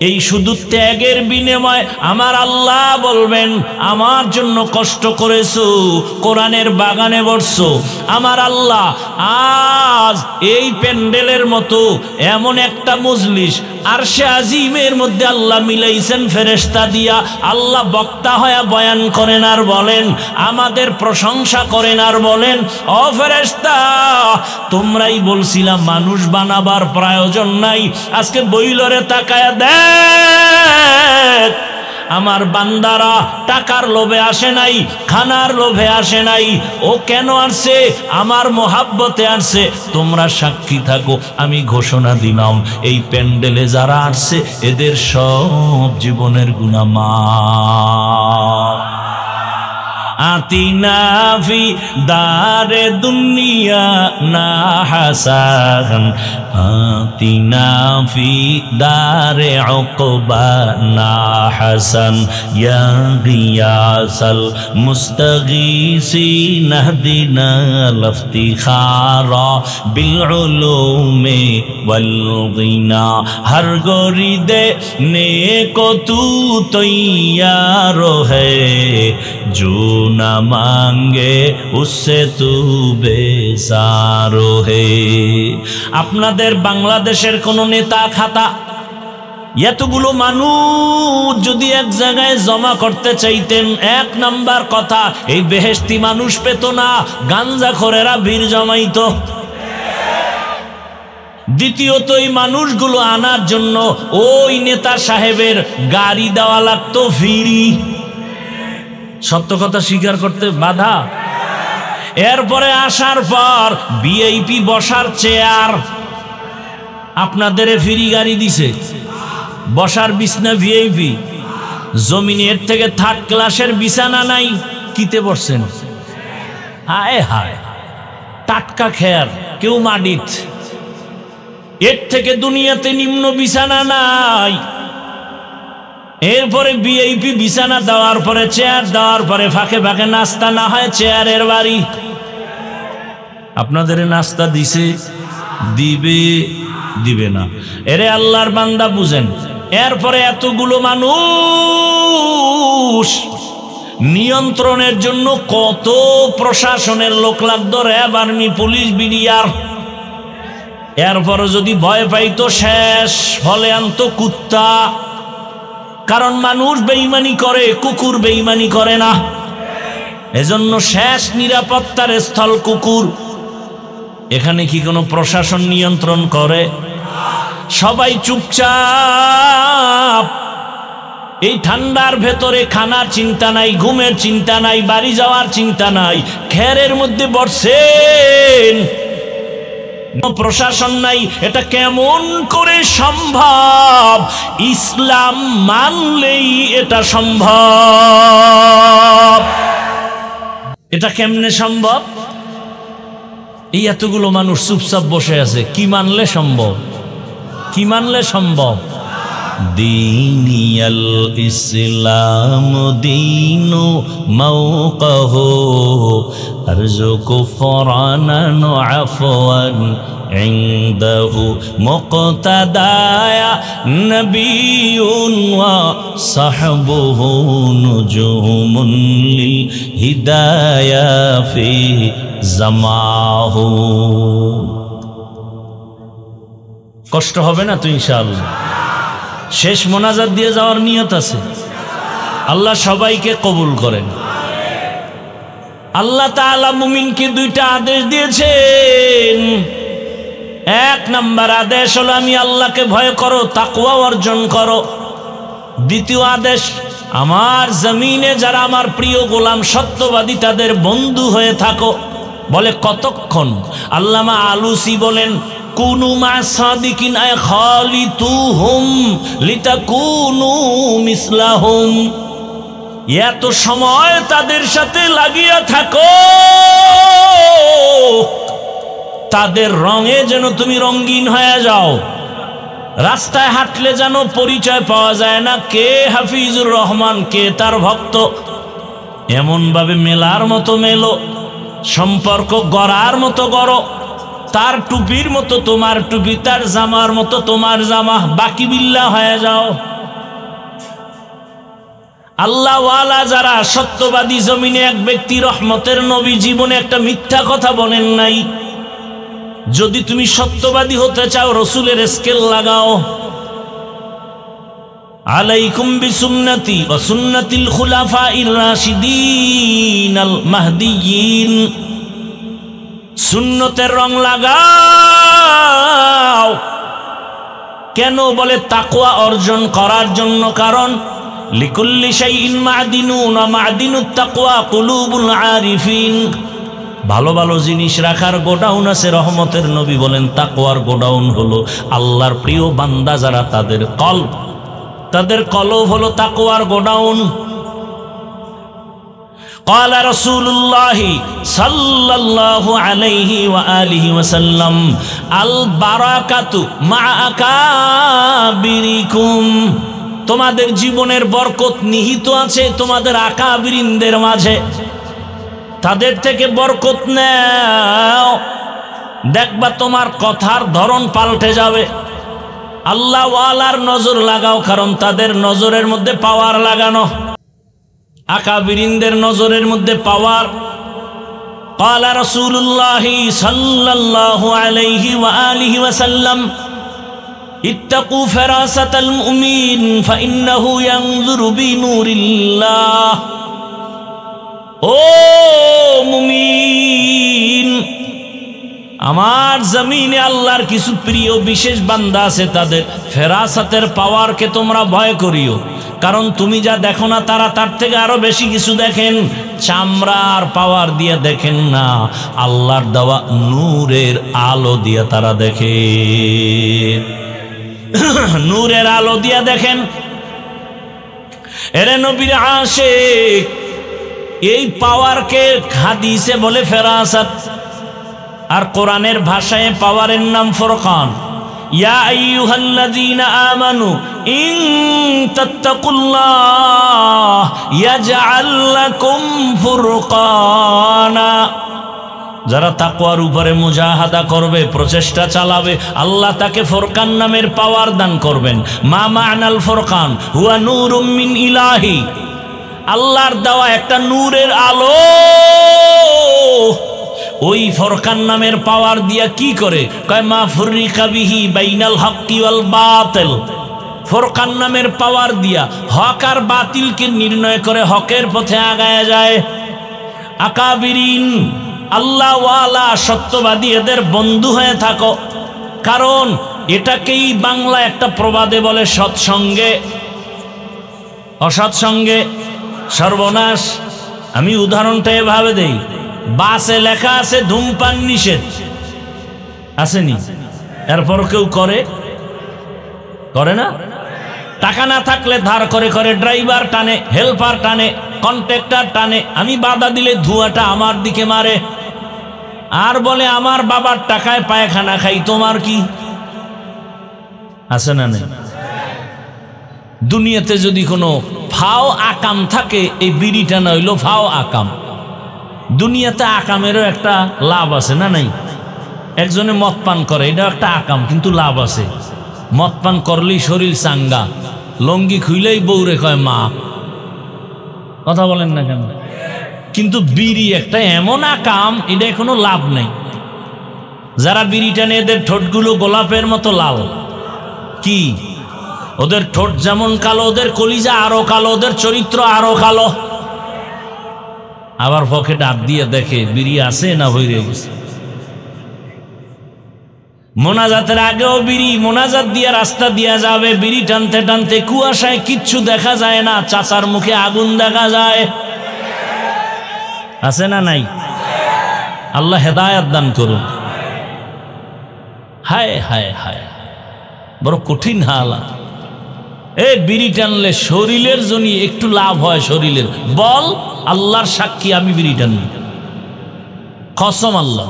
এই শুধু ত্যাগের বিনিময়ে আমার আল্লাহ বলবেন আমার জন্য কষ্ট করেছো, কোরআনের বাগানে বসছো, আমার আল্লাহ আজ এই প্যান্ডেলের মতো এমন একটা মজলিস আরশে আজিমের মধ্যে আল্লাহ মিলাইছেন ফেরেশতা দিয়া। আল্লাহ বক্তা হয়ে বয়ান করেন আর বলেন, আমাদের প্রশংসা করেন আর বলেন, ও ফেরেশতা তোমরাই বলছিলাম মানুষ বানাবার প্রয়োজন নাই, আজকে বইলরে তাকায়া দেখ আমার বান্দারা টাকার লোভে আসে নাই, খানার লোভে আসে নাই, ও কেন আসছে? আমার মোহাব্বতে আসছে। তোমরা সাক্ষী থাকো, আমি ঘোষণা দিলাম এই প্যান্ডেলে যারা আসছে এদের সব জীবনের গুনাহ মাফ। আতিনা ফি দারে দুনিয়া না হাসান, আতিনা ফি দারে উকবা না হাসান, ইয়া গিয়াসাল মুস্তাগীসিন ইহদিনা লফতিখারা বিল উলুমি ওয়াল গিনা। হর গরিদে নেকো তু তৈয়ার হ্যায়, जो न मांगे उससे तू बेजार है। আপনাদের বাংলাদেশের কোন নেতা খাতা এতগুলো মানুষ যদি এক জায়গায় জমা করতে চাইতেন, এক নাম্বার কথা এই বেহেশতি মানুষ পেত না, গাঞ্জাখোরেরা ভিড় জমাইতো। দ্বিতীয়ত এই মানুষগুলো আনার জন্য ওই নেতা সাহেবের গাড়ি দেওয়া লাগতো ফ্রি। সত্য কথা স্বীকার করতে বাধা। এরপরে আসার পর ভিআইপি বসার চেয়ার আপনাদের ফ্রি গাড়ি দিছে, বসার বিছনা ভিআইপি। জমিনে এর থেকে থার্ড ক্লাসের বিছানা নাই, কিতে বসছেন? হায় হায়, টাটকা খেয়ার, কেউ মাডিত। এর থেকে দুনিয়াতে নিম্ন বিছানা নাই। এরপরে ভিআইপি বিছানা দেওয়ার পরে, চেয়ার দেওয়ার পরে ফাঁকে ফাঁকে নাস্তা না হয় চেয়ারের বাড়ি। আপনাদের নাস্তা দিছে, দিবে দিবে না, এরে আল্লাহর বান্দা বুঝেন। এরপরে এতগুলো মানুষ নিয়ন্ত্রণের জন্য কত প্রশাসনের লোক লাগতো, র্যাব, আর্মি, পুলিশ, বিডিআর। এরপরে যদি ভয় পাইতো শেষ, ফলে আনতো কুত্তা। কারণ মানুষ বেঈমানি করে, কুকুর বেঈমানি করে না। এজন্য শেষ নিরাপত্তার স্থল কুকুর। এখানে কি কোনো প্রশাসন নিয়ন্ত্রণ করে? সবাই চুপচাপ। এই ঠান্ডার ভেতরে খানার চিন্তা নাই, ঘুমের চিন্তা নাই, বাড়ি যাওয়ার চিন্তা নাই, খেরের মধ্যে বসছেন, প্রশাসন নাই। এটা কেমন করে সম্ভব? ইসলাম মানলেই এটা সম্ভব। এটা কেমনে সম্ভব? এই এতগুলো মানুষ চুপচাপ বসে আছে, কি মানলে সম্ভব? কি মানলে সম্ভব? দীনিয়াল ইসলাম দীনু মাওকাহু আরজু কুফরানান আফওয়ান ইনদাহু মুক্তাদায়া নবিয়ুন ওয়া সাহবুহু নুজুমুন লিল হিদায়া ফি জামাহু। কষ্ট হবে না তো ইনশাআল্লাহ। শেষ মোনাজাত দিয়ে যাওয়ার নিয়ত আছে। আল্লাহ সবাইকে কবুল করেন। আল্লাহ তাআলা মুমিনকে দুইটা আদেশ দিয়েছেন। এক নাম্বার আদেশ হলো আমি আল্লাহকে ভয় করো, তাকওয়া অর্জন করো। দ্বিতীয় আদেশ, আমার জমিনে যারা আমার প্রিয় গোলাম সত্যবাদী তাদের বন্ধু হয়ে থাকো। বলে কতক্ষণ? আল্লামা আলুসি বলেন কুনু মা সাদিকিন আয় খালিতুহুম লিতাকুনু মিসলাহুম। এত সময় তাদের সাথে লাগিয়া থাকো, তাদের রঙে যেন তুমি রঙিন হয়ে যাও। রাস্তায় হাঁটলে যেন পরিচয় পাওয়া যায় না কে হাফিজুর রহমান, কে তার ভক্ত। এমন ভাবে মেলার মতো মেলো, সম্পর্ক গড়ার মতো গড়ো। তার টুপির মতো তোমার টুপি, তার জামার মতো তোমার জামা, বাকি বিল্লাহ হয়ে যাও। আল্লাহওয়ালা যারা সত্যবাদী, জমিনে এক ব্যক্তি রহমতের নবী জীবনে একটা মিথ্যা কথা বলেন নাই। যদি তুমি সত্যবাদী হতে চাও রসুলের স্কেল লাগাও। আলাইকুম বিসুন্নতি ওয়া সুন্নাতিল খুলাফাইর রাশিদিন আল মাহদিয়িন। সুন্নতের রং লাগাও। কেন? বলে তাকওয়া অর্জন করার জন্য। কারণ লিকুল্লি শাইইন মা'দিনুন ওয়া মা'দিনুত তাকওয়া কুলুবুল আরিফিন। ভালো ভালো জিনিস রাখার গোডাউন আছে রহমতের নবী বলেন তাকওয়ার গোডাউন হলো আল্লাহর প্রিয় বান্দা যারা তাদের কলব হলো তাকওয়ার গোডাউন। قال رسول الله صلى الله عليه وآله وسلم البركة مع أكابركم। তোমাদের জীবনের বরকত নিহিত আছে তোমাদের আকাবিরিনদের মাঝে, তাদের থেকে বরকত নাও, দেখবা তোমার কথার ধরন পাল্টে যাবে। আল্লাহ ওয়ালার নজর লাগাও, কারণ তাদের নজরের মধ্যে পাওয়ার লাগানো, আকাবিরিনদের নজরের মধ্যে পাওয়ার। قال رسول الله صلى الله عليه وآله وسلم اتقوا فراسة المؤمن فإنه ينظر بنور الله। ও মুমিন, আমার জমিনে আল্লাহর কিছু প্রিয় বিশেষ বান্দা আছে, তাদের ফেরাসাতের পাওয়ারকে তোমরা ভয় করিও, কারণ তুমি যা দেখো না তারা তার থেকে আরো বেশি কিছু দেখেন। চামড়ার পাওয়ার দিয়ে দেখেন না, আল্লাহর দেওয়া নূরের আলো দিয়ে তারা দেখে, নূরের আলো দিয়ে দেখেন। এরে নবীর আশিক, এই পাওয়ারকে হাদিসে বলে ফেরাসাত, আর কোরআনের ভাষায় পাওয়ারের নাম ফুরকান। ইয়া আইয়ুহাল্লাযীনা আমানু ইন তাত্তাকুল্লাহ ইয়াজআল লাকুম ফুরকানা। যারা তাকওয়ার উপরে মুজাহাদা করবে, প্রচেষ্টা চালাবে, আল্লাহ তাকে ফুরকান নামের পাওয়ার দান করবেন। মা মা'নাল ফুরকান হুয়া নূরুম মিন ইলাহি, আল্লাহর দেওয়া একটা নূরের আলো। ওই ফুরকান নামের পাওয়ার দিয়া কি করে? কয় মা ফুররিকা বিহি বাইনাল হক্কি ওয়াল বাতিল। ফুরকান নামের পাওয়ার দিয়া হক আর বাতিলকে নির্ণয় করে হকের পথে আগায়া যায়। আকাবিরিন, আল্লাহ ওয়ালা সত্যবাদী, এদের বন্ধু হয়ে থাকো, কারণ এটাকেই বাংলা একটা প্রবাদে বলে সৎসঙ্গে অসৎসঙ্গে সর্বনাশ। আমি উদাহরণটা এভাবে দেই, বাসে লেখা আছে ধূমপান নিষেধ, আসেনি? এরপর কেউ করে না? টাকা না থাকলে ধার করে করে ড্রাইভার টানে, হেল্পার টানে, কন্ট্রাক্টর টানে। আমি বাধা দিলে ধোঁয়াটা আমার দিকে মারে, আর বলে আমার বাবার টাকায় পায়খানা খাই, তোমার কি আছে না? নেই? দুনিয়াতে যদি কোনো ফাও আকাম থাকে, এই বিড়িটা না হইল ফাও আকাম। দুনিয়াতে আকামেরও একটা লাভ আছে না নাই? একজনে মদ পান করে, এটা একটা আকাম, কিন্তু লাভ আছে। মদ পান করলেই শরীর চাঙ্গা, লঙ্গি খুইলেই বউরে কয় মা। কথা বলেন না কেন? কিন্তু বিড়ি একটা এমন আকাম, এটা কোনো লাভ নেই। যারা বিড়ি টানে এদের ঠোঁটগুলো গোলাপের মতো লাল। কি? ওদের ঠোঁট যেমন কালো, ওদের কলিজা আরো কালো, ওদের চরিত্র আরো কালো। আবার পকেটে হাত দিয়ে দেখে বিড়ি আছে না হইরে গেছে। মোনাজাতের আগেও বিড়ি, মোনাজাত দিয়ে রাস্তা দিয়া যাবে, বিড়ি টানতে টানতে কুয়াশায় কিচ্ছু দেখা যায় না, চাচার মুখে আগুন দেখা যায়। আছে না নাই? আল্লাহ হেদায়েত দান করুন। হায় হায় হায়, বড় কঠিন হালাত। এই বিড়ি টানলে শরীরের জন্য একটু লাভ হয়, শরীরের বল। আল্লাহর সাক্ষী, আমি বিড়ি টানি, কসম আল্লাহ,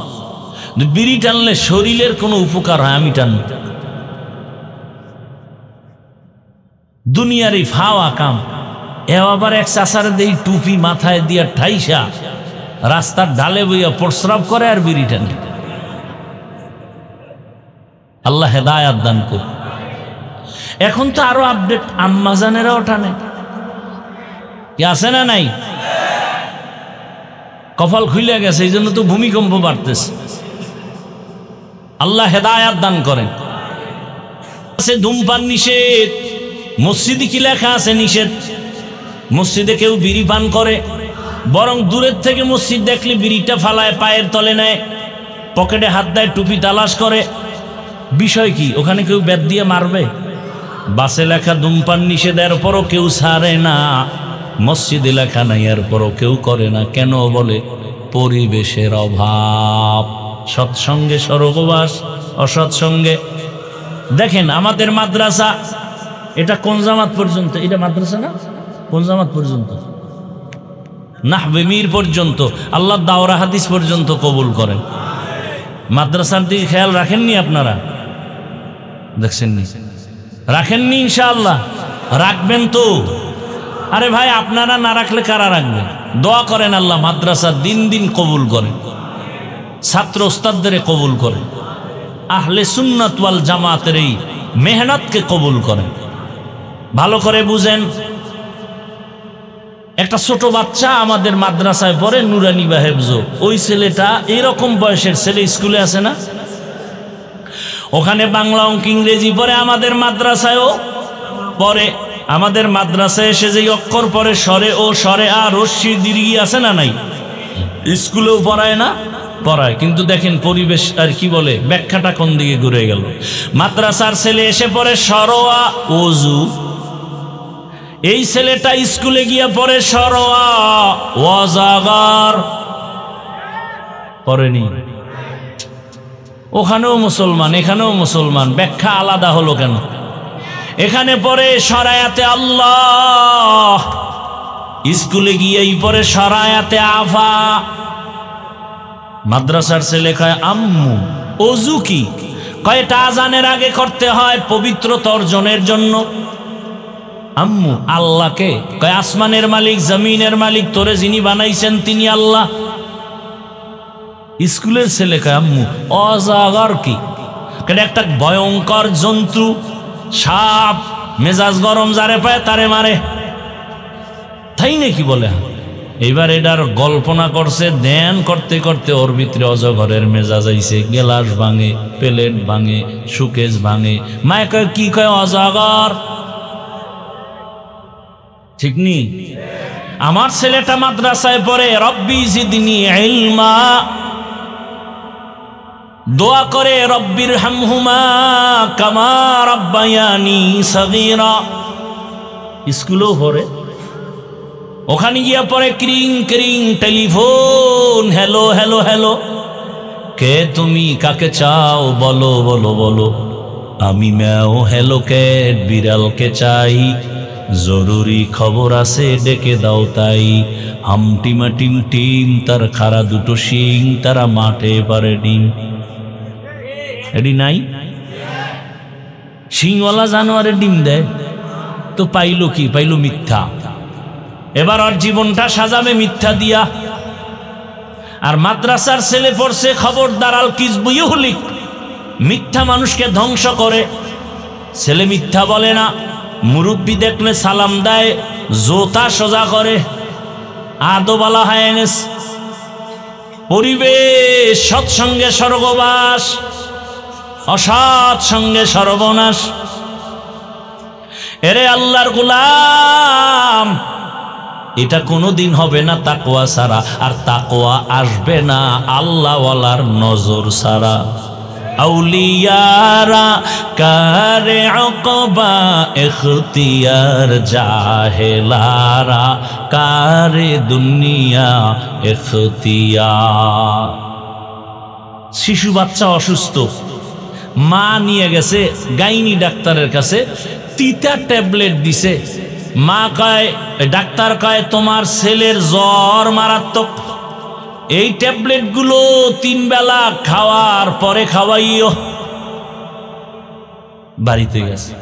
বিড়ি টানলে শরীরের কোনো উপকার হয়, আমি টানি। দুনিয়ার এই ফাওয়া কাম। এ আবার এক চাচারে দেই টুপি মাথায় দিয়া ঠাইসা রাস্তার ঢালে বইয়া প্রস্রাব করে আর বিড়ি টানে। আল্লাহ হেদায়াত দান করুন। এখন তো আরো আপডেট, আম্মাজানেরাও টানে, কি আছে না নাই? কপাল খুলে গেছে, এই জন্য তো ভূমিকম্প বাড়তেছে। আল্লাহ হেদায়াত দান করেন। ধূমপান নিষেধ, মসজিদে কি লেখা আছে? নিষেধ। মসজিদে কেউ বিড়ি পান করে, বরং দূরের থেকে মসজিদ দেখলে বিড়িটা ফালায় পায়ের তলে নেয়, পকেটে হাত দেয়, টুপি তালাশ করে। বিষয় কি? ওখানে কেউ বেত দিয়ে মারবে? বাসে লেখা ধূমপান নিষেধ, এরপরও কেউ ছাড়ে না। মসজিদে লেখা নাই, এরপরও কেউ করে না। কেন? বলে পরিবেশের অভাব। সৎসঙ্গে স্বর্গবাস, অসৎসঙ্গে। দেখেন আমাদের মাদ্রাসা, এটা কোন জামাত পর্যন্ত? এটা মাদ্রাসা না, কোন জামাত পর্যন্ত? নাহবে মীর পর্যন্ত, আল্লাহ দাওরা হাদিস পর্যন্ত কবুল করেন। মাদ্রাসার দিকে খেয়াল রাখেননি আপনারা? দেখছেননি? রাখেননি? ইনশাআল্লাহ রাখবেন তো। আরে ভাই, আপনারা না রাখলে কারা রাখবে? দোয়া করেন আল্লাহ মাদ্রাসা দিন দিন কবুল করেন, ছাত্র ওস্তাদদের কবুল করেন, আহলে সুন্নাত ওয়াল জামাতের এই মেহনতকে কবুল করেন। ভালো করে বুঝেন, একটা ছোট বাচ্চা আমাদের মাদ্রাসায় পড়ে, নুরানি বা হেফজ। ওই ছেলেটা এরকম বয়সের ছেলে স্কুলে আছে না, ওখানে বাংলা অঙ্ক ইংরেজি পড়ে, আমাদের মাদ্রাসায়ও পড়ে। আমাদের মাদ্রাসায় এসে যে অক্ষর পড়ে, সরে ও, সরে আ, রস্যি দীর্ঘি আছে না নাই? স্কুলেও পড়ায় না? পড়ায়। কিন্তু দেখেন পরিবেশ আর কি বলে, ব্যাখ্যাটা কোন দিকে ঘুরে গেল। মাদ্রাসার ছেলে এসে পড়ে সরোয়া ওযু, এই ছেলেটা স্কুলে গিয়ে পড়ে সরোয়া ওয়াজাগার। পড়েনি? ওখানেও মুসলমান, এখানেও মুসলমান, ব্যাখ্যা আলাদা হলো কেন? এখানে পড়ে সরায়াতে আল্লাহ, স্কুলে গিয়েই পড়ে সরায়াতে আফা। মাদ্রাসার ছেলে কয় আম্মু ওযু কি? কয়টা আজানের আগে করতে হয় পবিত্রতা অর্জনের জন্য। আম্মু আল্লাহকে? কয় আসমানের মালিক, জমিনের মালিক, তোরে যিনি বানাইছেন তিনি আল্লাহ। স্কুলের ছেলে কয় আম্মু অজাগর কি? একটা ভয়ঙ্কর জন্তু, সাপ, মেজাজ গরম, যারে পায় তারে মারে। তাই নাকি? বলে এইবার এটার কল্পনা করছে, ধ্যান করতে করতে ওর ভিতরে অজগরের মেজাজ আইছে, গেলাস ভাঙে, প্লেট ভাঙে, সুকেশ ভাঙে। মায়ে কয় কি? কয় অজগর। ঠিক নি? আমার ছেলেটা মাদ্রাসায় পড়ে, রব্বি জিদনি ইলমা, দোয়া করে রব্বির হামহুমা কামা রাব্বায়ানি সাগীরা। স্কুলেও পড়ে, ওখানে গিয়া পড়ে ক্রিং ক্রিং টেলিফোন, হ্যালো হ্যালো হ্যালো। কে তুমি? কাকে চাও? বলো বলো বলো। আমি ম্যাও হ্যালো ক্যাট, বিড়ালকে চাই, জরুরি খবর আছে ডেকে দাও তাই। হামটিমা টিম টিম, তার খাড়া দুটো শিং, তারা মাঠে পারে ডিম। এডি নাই? শিংওয়ালা জানোয়ারে ডিম দেয় তো পাইলো কি? পাইলো মিথ্যা। এবার ওর জীবনটা সাজাবে মিথ্যা দিয়া। আর মাদ্রাসার ছেলে পড়ছে খবরদার আল কিযবু ইউহলিক, মিথ্যা মানুষকে ধ্বংস করে। ছেলে মিথ্যা বলে না, মুরব্বী দেখলে সালাম দেয়, জোতা সোজা করে, আদবালা হয় এনেস। পরিবেশ সৎসঙ্গে স্বর্গবাস, অসৎ সঙ্গে সর্বনাশ। এরে আল্লাহর গোলাম, এটা কোনোদিন হবে না তাকওয়া ছাড়া, আর তাকওয়া আসবে না আল্লাহওয়ালার নজর ছাড়া। আউলিয়ারা কারে আকবা ইখতিয়ার, জাহেলারা কারে দুনিয়া ইখতিয়ার। শিশু বাচ্চা অসুস্থ, মা নিয়ে গেছে গাইনি ডাক্তারের কাছে, তিতা ট্যাবলেট দিছে। মা কয়, ডাক্তার কয় তোমার ছেলের জ্বর মারাত্মক, এই ট্যাবলেটগুলো 3 বেলা খাওয়ার পরে খাওয়াইও। বাড়িতে গেছে,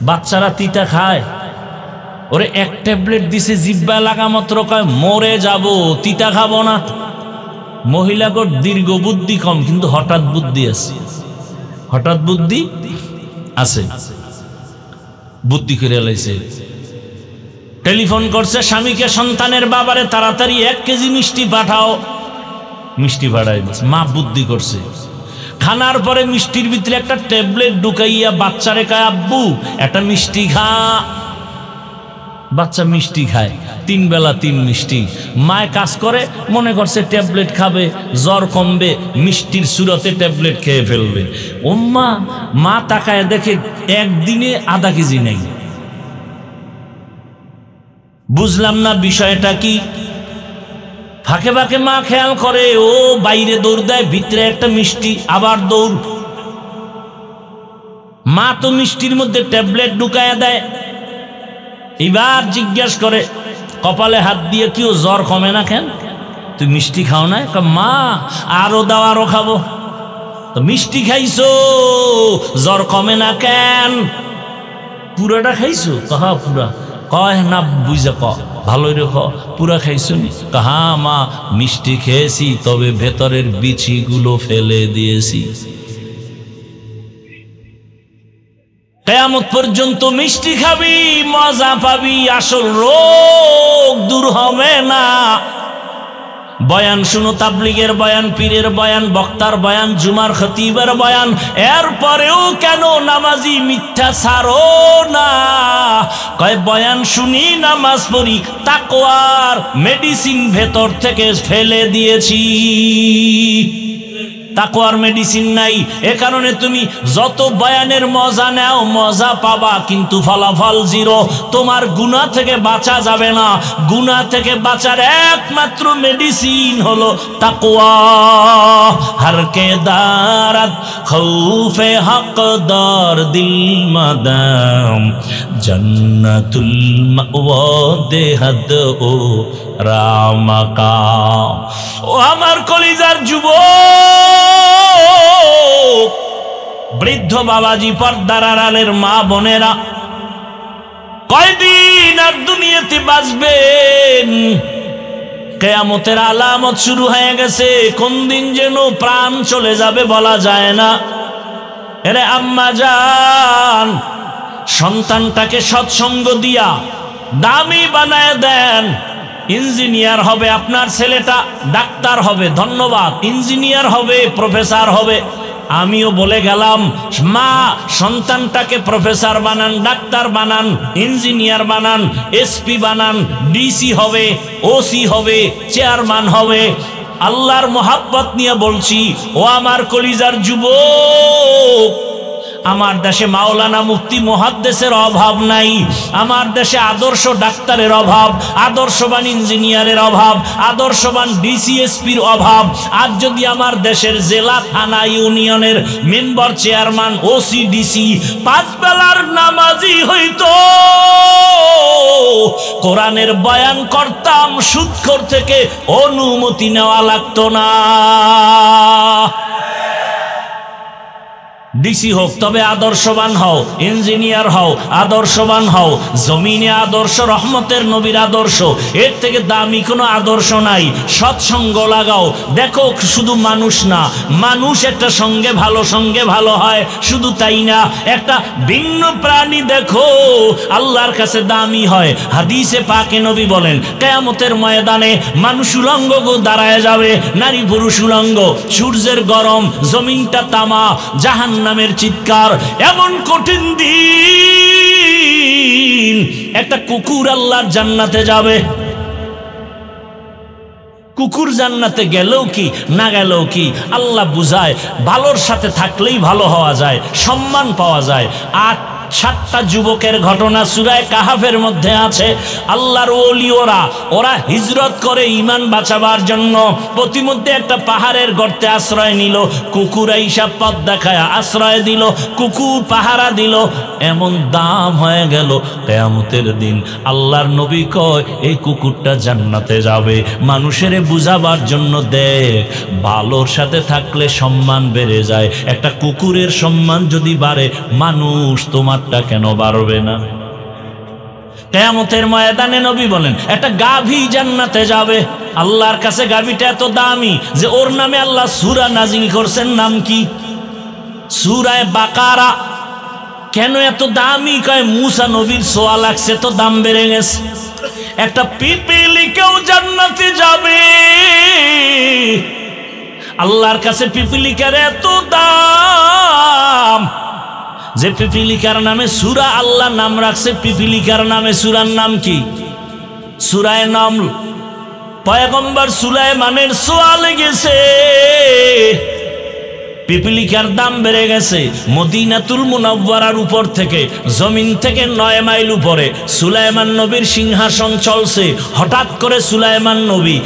বাচ্চারা তিতা খায়, ওরে এক ট্যাবলেট দিছে, জিব্বা লাগা মাত্র কয় মরে যাব, তিতা খাবো না। মহিলাগর দীর্ঘ বুদ্ধি কম, কিন্তু হঠাৎ বুদ্ধি আছে, হঠাৎ বুদ্ধি আছে, বুদ্ধি করে লাইছে। টেলিফোন করছে স্বামীকে, সন্তানের বাবারে তাড়াতাড়ি 1 কেজি মিষ্টি পাঠাও। মিষ্টি পাঠাই দিচ্ছে, মা বুদ্ধি করছে। খানার পরে মিষ্টির ভিতরে একটা ট্যাবলেট ঢুকাইয়া বাচ্চারে কয় আব্বু একটা মিষ্টি খা। বাচ্চা মিষ্টি খায়, 3 বেলা 3 মিষ্টি। মায় কাজ করে, মনে করছে ট্যাবলেট খাবে, জ্বর কমবে, মিষ্টির সুরতে ট্যাবলেট খেয়ে ফেলবে। ওম্মা, মা তাকায় দেখে একদিনে আধা কেজি নেই। বুঝলাম না বিষয়টা কি। ফাঁকে ফাঁকে মা খেয়াল করে, ও বাইরে দৌড় দেয়, ভিতরে একটা মিষ্টি, আবার দৌড়। মা তো মিষ্টির মধ্যে ট্যাবলেট ঢুকায়া দেয়। এবার জিজ্ঞাসা করে, কপালে হাত দিয়ে, কি ও জ্বর কমে না কেন? তুই মিষ্টি খাও না? মা আরো দাও, আরো খাবো। তো মিষ্টি খাইছো, জ্বর কমে না কেন? পুরাটা খাইছো? হ্যাঁ পুরা। কয় না বুঝে ক, ভালোই রে, পুরা খাইছো নি? হ্যাঁ মা, মিষ্টি খেয়েছি, তবে ভেতরের বিচিগুলো ফেলে দিয়েছি। কিয়ামত পর্যন্ত মিষ্টি খাবি, মজা পাবি, আসল রোগ দূর হবে না। বয়ান শুনো, তাবলীগের বয়ান, পীরের বয়ান, বক্তার বয়ান, জুমার খতিবের বয়ান, এরপরেও কেন নামাজি মিথ্যা ছাড়ো না? কয় বয়ান শুনি, নামাজ পড়ি, তাকওয়ার মেডিসিন ভেতর থেকে ফেলে দিয়েছি। তাকওয়ার মেডিসিন নাই। এ কারণে তুমি যত বয়ানের মজা নাও, মজা পাবা, কিন্তু ফলাফল জিরো। তোমার গুনাহ থেকে বাঁচা যাবে না। গুনাহ থেকে বাঁচার একমাত্র মেডিসিন হলো তাকওয়া। হরকে দারাত খৌফে হকদার দিল মাদাম, জান্নাতুল মাওয়া দেহাদ ও রামাকা। ও আমার কলিজার যুবক, বৃদ্ধ বাবাজি, পর্দার আড়ালের মা বোনেরা, কয়দিন আর দুনিয়াতে বাঁচবেন? কিয়ামতের আলামত শুরু হয়ে গেছে। কোন দিন যেন প্রাণ চলে যাবে বলা যায় না। এরে আম্মা জান, সন্তানটাকে সৎসঙ্গ দিয়া দামি বানায় দেন। ইঞ্জিনিয়ার হবে আপনার ছেলেটা, ডাক্তার হবে, ধন্যবাদ। ইঞ্জিনিয়ার হবে, প্রফেসর হবে। আমিও বলে গেলাম, মা সন্তানটাকে প্রফেসর বানান, ডাক্তার বানান, ইঞ্জিনিয়ার বানান, এসপি বানান, ডিসি হবে, ওসি হবে, চেয়ারম্যান হবে। আল্লাহর মোহাব্বত নিয়ে বলছি, ও আমার কলিজার যুবক, আমার দেশে মাওলানা মুফতি মুহাদ্দিসের অভাব নাই। আমার দেশে আদর্শ ডাক্তারের অভাব, আদর্শবান ইঞ্জিনিয়ারের অভাব, আদর্শবান ডিসিএসপির অভাব। আজ যদি আমার দেশের জেলা, থানা, ইউনিয়নের মেম্বার, চেয়ারম্যান, ওসি, ডিসি 5 বেলার নামাজি হইতো, কোরআনের বয়ান করতাম, সুদখোর থেকে অনুমতি নেওয়া লাগতো না। ডিসি হোক, তবে আদর্শবান হও, ইঞ্জিনিয়ার হও, আদর্শবান হও। জমিনে আদর্শ, রহমতের নবীর আদর্শ, এর থেকে দামি কোনো আদর্শ নাই। সৎসঙ্গ লাগাও। দেখো, শুধু মানুষ না, মানুষ একটা সঙ্গে ভালো, সঙ্গে ভালো হয়। শুধু তাই না, একটা ভিন্ন প্রাণী দেখো, আল্লাহর কাছে দামি হয়। হাদিসে পাকে নবী বলেন, কিয়ামতের ময়দানে মানুষ উলঙ্গ দাঁড়ায় যাবে, নারী পুরুষ উলঙ্গ, সূর্যের গরম, জমিনটা তামা, জাহান্নামের চিৎকার। এমন কঠিন দিন, একটা কুকুর আল্লাহর জান্নাতে যাবে। কুকুর জান্নাতে গেলেও কি, না গেলেও কি, আল্লাহ বুঝায়, ভালোর সাথে থাকলেই ভালো হওয়া যায়, সম্মান পাওয়া যায়। 7টা যুবকের ঘটনা সূরা কাহাফের মধ্যে আছে। আল্লাহর ওলি ওরা হিজরত করে ঈমান বাঁচাবার জন্য। প্রতিমধ্যে একটা পাহাড়ের গর্তে আশ্রয় নিল। কুকুর আইসা পথ দেখায় আশ্রয় দিল, কুকুর পাহারা দিল। এমন দাম হয়ে গেল, কিয়ামতের দিন আল্লাহর নবী কয়, এই কুকুরটা জান্নাতে যাবে। মানুষের বুঝাবার জন্য, দেখ, ভালোর সাথে থাকলে সম্মান বেড়ে যায়। একটা কুকুরের সম্মান যদি বাড়ে, মানুষ তোমারটা কেন বাড়বে না? কিয়ামতের ময়দানে নবী বলেন, একটা গাভী জান্নাতে যাবে। আল্লাহর কাছে গাভীটা এত দামি যে ওর নামে আল্লাহ সূরা নাজিল করছেন। নাম কি? সূরা বাকারা। কেন এত দামি? কয় মুসা নবীর ছোঁয়া লাগছে তো দাম বেড়ে গেছে। একটা পিপিলিকাও জান্নাতে যাবে। আল্লাহর কাছে পিপিলিকার এত দাম যে পিপিলিকার নামে সূরা আল্লাহ নাম রাখছে। পিপিলিকার নামে সূরার নাম কি? সূরা নামল। পয়গম্বর সুলাইমানের ছোঁয়া লেগেছে। পিপিলিকার দাম বেড়ে গেছে। মদিনাতুল মুনাওয়ারার উপর থেকে, জমিন থেকে 9 মাইল উপরে সুলাইমান নবীর সিংহাসন চলছে। হঠাৎ করে সুলাইমান নবী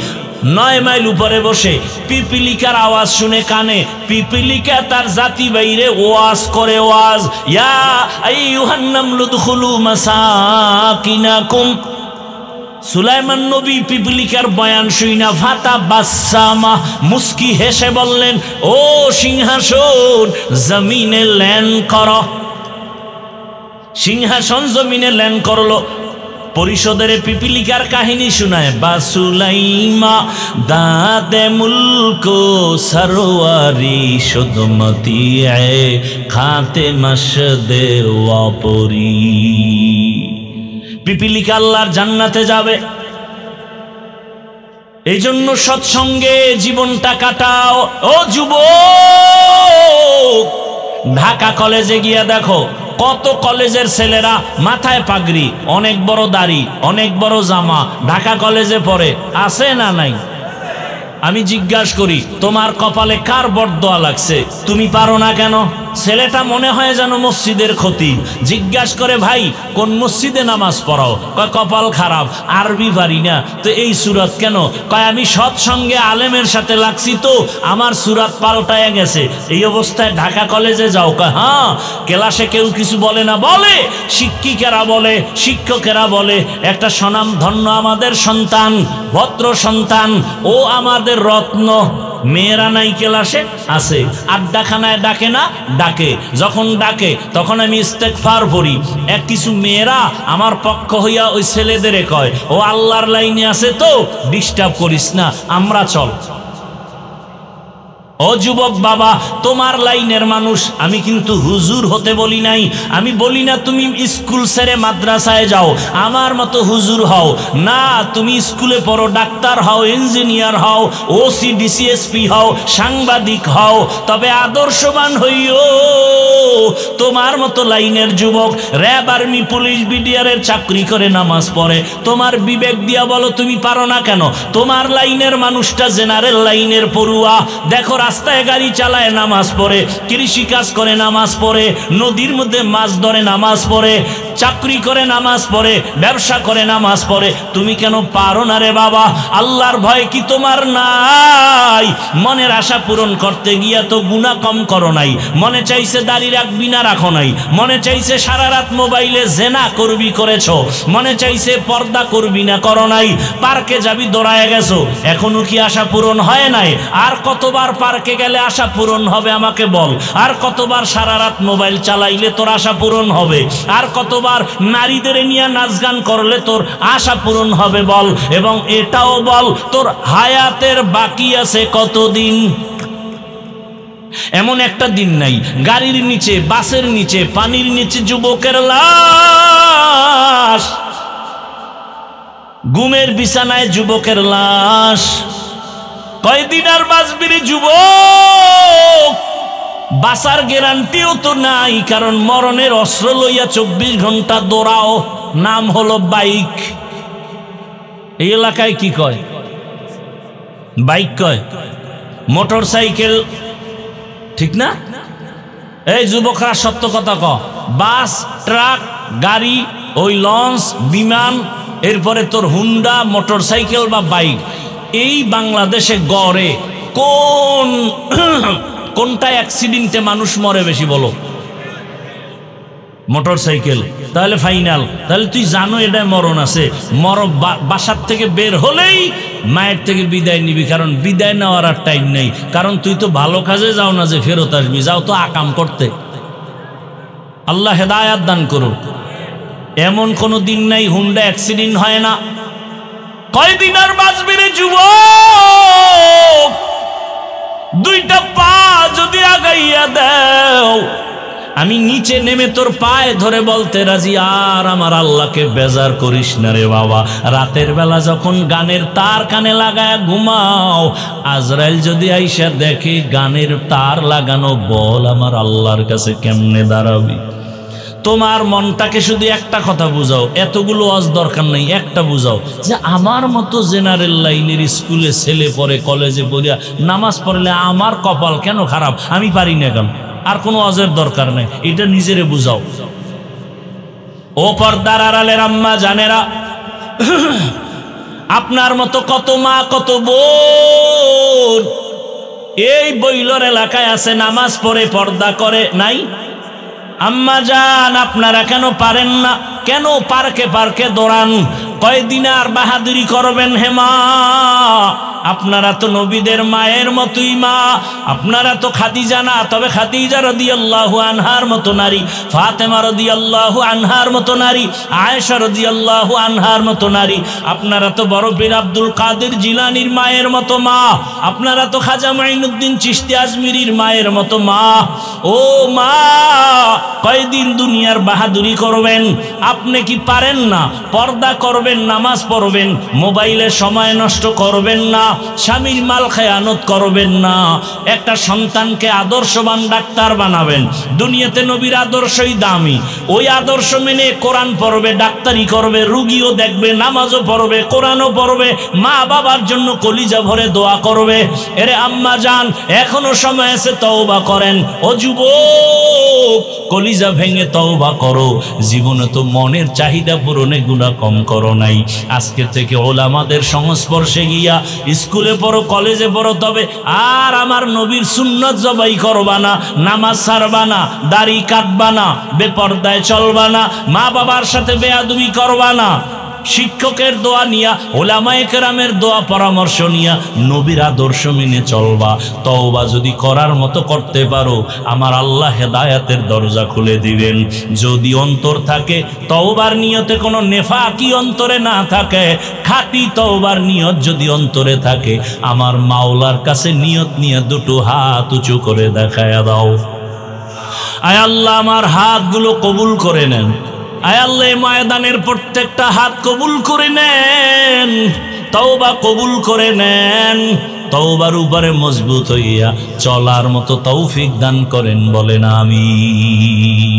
9 মাইল উপরে বসে পিপিলিকার আওয়াজ শুনে কানে, পিপিলিকা তার জাতি বাইরে ওয়াজ করে, ওয়াজ, ইয়া আইয়ুহান নামলু দুখুলু মাসাকিনাকুম। সুলাইমান নবী পিপিলিকার বয়ান শুইনা ফাতা বাসামা, মুস্কি হেসে বললেন, ও সিংহাসন জমিনে ল্যান্ড করো। সিংহাসন জমিনে ল্যান্ড করলো। পরিষদের পিপিলিকার কাহিনী শোনায়, বাসুলাইমা দাদে মুলকো সরওয়ারি সুদমতি খাতে মশদে ওয়াপরি। পিপিলিকা আল্লাহর জান্নাতে যাবে। এই জন্য সৎসঙ্গে জীবনটা কাটাও। ও যুবক, ঢাকা কলেজে গিয়া দেখো কত কলেজের ছেলেরা মাথায় পাগড়ি, অনেক বড় দাড়ি, অনেক বড় জামা, ঢাকা কলেজে পড়ে, আছে না নাই? আমি জিজ্ঞাসা করি, তোমার কপালে কার বরদোয়া লাগছে? তুমি পারো না কেন? ছেলেটা মনে হয় যেন মসজিদের খতিব। জিজ্ঞাসা করে, ভাই কোন মসজিদে নামাজ পড়াও? কয় কপাল খারাপ, আরবি পারি না। তো এই সুরাত কেন? কয় আমি সৎসঙ্গে আলেমের সাথে লাগছি তো আমার সুরাত পাল্টায় গেছে। এই অবস্থায় ঢাকা কলেজে যাও? কয় হ্যাঁ। ক্লাসে কেউ কিছু বলে না? বলে, শিক্ষিকেরা বলে, শিক্ষকেরা বলে, একটা স্বনাম ধন্য আমাদের সন্তান, ভদ্র সন্তান, ও আমাদের রত্ন। মেয়েরা নাই ক্লাসে? আছে। আড্ডাখানায় ডাকে না? ডাকে। যখন ডাকে তখন আমি ইস্তেগফার পড়ি। কিছু মেয়েরা আমার পক্ষ হইয়া ওই ছেলেদের কয়, ও আল্লাহর লাইনে আছে তো ডিস্টার্ব করিস না, আমরা চল। ও যুবক বাবা, তোমার লাইনের মানুষ। আমি কিন্তু হুজুর হতে বলি নাই। আমি বলি না তুমি স্কুল ছেড়ে মাদ্রাসায় যাও, আমার মতো হুজুর হও না। তুমি স্কুলে পড়ো, ডাক্তার হও, ইঞ্জিনিয়ার হও, ওসি ডিসিএসপি হও, সাংবাদিক হও, তবে আদর্শবান হইও। তোমার মতো লাইনের যুবক র্যাব, আর্মি, পুলিশ, বিডিআরের চাকরি করে নামাজ পড়ে। তোমার বিবেক দিয়া বলো তুমি পারো না কেন? তোমার লাইনের মানুষটা জেনারেল লাইনের পড়ুয়া। দেখো রাস্তায় গাড়ি চালায় নামাজ পড়ে, কৃষি কাজ করে নামাজ পড়ে, নদীর মধ্যে মাছ ধরে নামাজ পড়ে, চাকরি করে নামাজ পড়ে, ব্যবসা করে নামাজ পড়ে। তুমি কেন পারো না রে বাবা? আল্লাহর ভয় কি তোমার নাই? মনের আশা পূরণ করতে গিয়া তো গুনাহ কম করো নাই। মনে চাইছে দাড়ি রাখবি না, রাখো নাই। মনে চাইছে সারা রাত মোবাইলে জেনা করবি, করেছো। মনে চাইছে পর্দা করবি না, করো নাই। পার্কে যাবি, দৌড়ায় গেছো, এখনো কি আশা পূরণ হয় নাই? আর কতবার পার্কে গেলে আশা পূরণ হবে আমাকে বল? আর কতবার সারা রাত মোবাইল চালাইলে তোর আশা পূরণ হবে? আর কতবার নারীদের নিয়ে নাচ গান করলে তোর আশা পূরণ হবে বল? এবং এটাও বল, তোর হায়াতের বাকি আছে কতদিন? এমন একটা দিন নাই গাড়ির নিচে, বাসের নিচে, পানির নিচে যুবকের লাশ, ঘুমের বিছানায় যুবকের লাশ। কয়দিন আর বাঁচবি রে যুবক? বাঁচার গ্যারান্টিও তো নাই, কারণ মরণের অস্ত্র লইয়া 24 ঘন্টা দৌড়াও। নাম হলো বাইক। এই এলাকায় কি কয়? বাইক কয়, মোটর সাইকেল, ঠিক না? এই যুবকরা সত্য কথা ক। বাস, ট্রাক, গাড়ি, ওই লঞ্চ, বিমান, এরপরে তোর হুন্ডা, মোটর সাইকেল বা বাইক, এই বাংলাদেশে গড়ে কোনটা অ্যাক্সিডেন্টে মানুষ মরে বেশি বলো? Motor cycle. তাহলে ফাইনাল। তাহলে তুই জানো এটা মরণ আছে। বাসার থেকে বের হলেই মায়ের থেকে বিদায় নিবি, কারণ বিদায় নেওয়ার আর টাইম নেই। কারণ তুই তো ভালো কাজে যাও না যে ফেরত আসবি, যাও তো আকাম করতে। আল্লাহ হেদায়াত দান করুক। এমন কোনো দিন নাই হুন্ডা অ্যাক্সিডেন্ট হয় না। কয়দিন আর বাঁচবি রে যুবক? দুইটা পা যদি আগাইয়া দাও, আমি নিচে নেমে তোর পায়ে ধরে বলতে রাজি, আর আমার আল্লাহকে বেজার করিস না রে বাবা। রাতের বেলা যখন গানের তার কানে লাগায় ঘুমাও, আজরাইল যদি আইসা দেখে গানের তার লাগানো, বল আমার আল্লাহর কাছে কেমনে দাঁড়াবি? তোমার মনটাকে শুধু একটা কথা বুঝাও, এতগুলো ওয়াজ দরকার নেই, একটা বুঝাও যে আমার মতো জেনারেল লাইনের স্কুলে ছেলে পড়ে, কলেজে পড়িয়া নামাজ পড়লে আমার কপাল কেন খারাপ, আমি পারি না কেন। আর কোনো ওয়াজের দরকার নেই, এটা নিজেরে বুঝাও। ও পর্দার আড়ালের আম্মা জানেরা, আপনার মতো কত মা কত বোন এই বইলর এলাকায় আছে, নামাজ পড়ে পর্দা করে নাই। আম্মা জান, আপনারা কেন পারেন না? কেন পার্কে পার্কে দৌড়ান? কয়দিন আর বাহাদুরি করবেন হে মা? আপনারা তো নবীদের মায়ের মতোই মা। আপনারা তো খাদিজা না, তবে খাদিজা রাদিয়াল্লাহু আনহার মতো নারী, ফাতেমা রাদিয়াল্লাহু আনহার মতো নারী, আয়েশা রাদিয়াল্লাহু আনহার মতো নারী। আপনারা তো বড় পীর আব্দুল কাদের জিলানীর মায়ের মতো মা। আপনারা তো খাজা মাইনুদ্দিন চিশতি আজমিরির মায়ের মতো মা। ও মা, কয়দিন দুনিয়ার বাহাদুরি করবেন? আপনি কি পারেন না? পর্দা করবেন, নামাজ পড়বেন, মোবাইলে সময় নষ্ট করবেন না, স্বামীর মাল খেয়ানত করবেন না, একটা সন্তানকে আদর্শবান ডাক্তার বানাবেন। দুনিয়াতে নবীর আদর্শই দামি, ওই আদর্শ মেনে কোরআন পড়বে, ডাক্তারি করবে, রুগীও দেখবে, নামাজও পড়বে, কোরআনও পড়বে, মা বাবার জন্য কলিজা ভরে দোয়া করবে। এরে আম্মা জান, এখনো সময় আছে, তওবা করেন। ও যুবক, কলিজা ভেঙে তওবা করো। জীবনে তো মনের চাহিদা পূরণে গুনাহ কম করো নাই। আজকে থেকে ওলামাদের সংস্পর্শে গিয়া স্কুলে পড়ো, কলেজে পড়ো, তবে আর আমার নবীর সুন্নাত জবাই করবা না, নামাজ ছাড়বা না, দাড়ি কাটবা না, বেপরদায় চলবা না, মা বাবার সাথে বেয়াদবি করবা না, শিক্ষকের দোয়া নিয়া, ওলামায়ে কেরামের দোয়া পরামর্শ নিয়া নবীর আদর্শ মেনে চলবা। তওবা যদি করার মতো করতে পারো, আমার আল্লাহ হেদায়েতের দরজা খুলে দিবেন। যদি অন্তর থাকে তওবার নিয়তে কোনো নেফাকি অন্তরে না থাকে, খাঁটি তওবার নিয়ত যদি অন্তরে থাকে, আমার মাওলার কাছে নিয়ত নিয়ে দুটো হাত উঁচু করে দেখায়া দাও। আয় আল্লাহ, আমার হাতগুলো কবুল করে নেন। আয় আল্লাহ, ময়দানের প্রত্যেকটা হাত কবুল করে নেন, তওবা কবুল করে নেন। তওবার উপরে মজবুত হইয়া চলার মতো তৌফিক দান করেন, বলেন আমিন।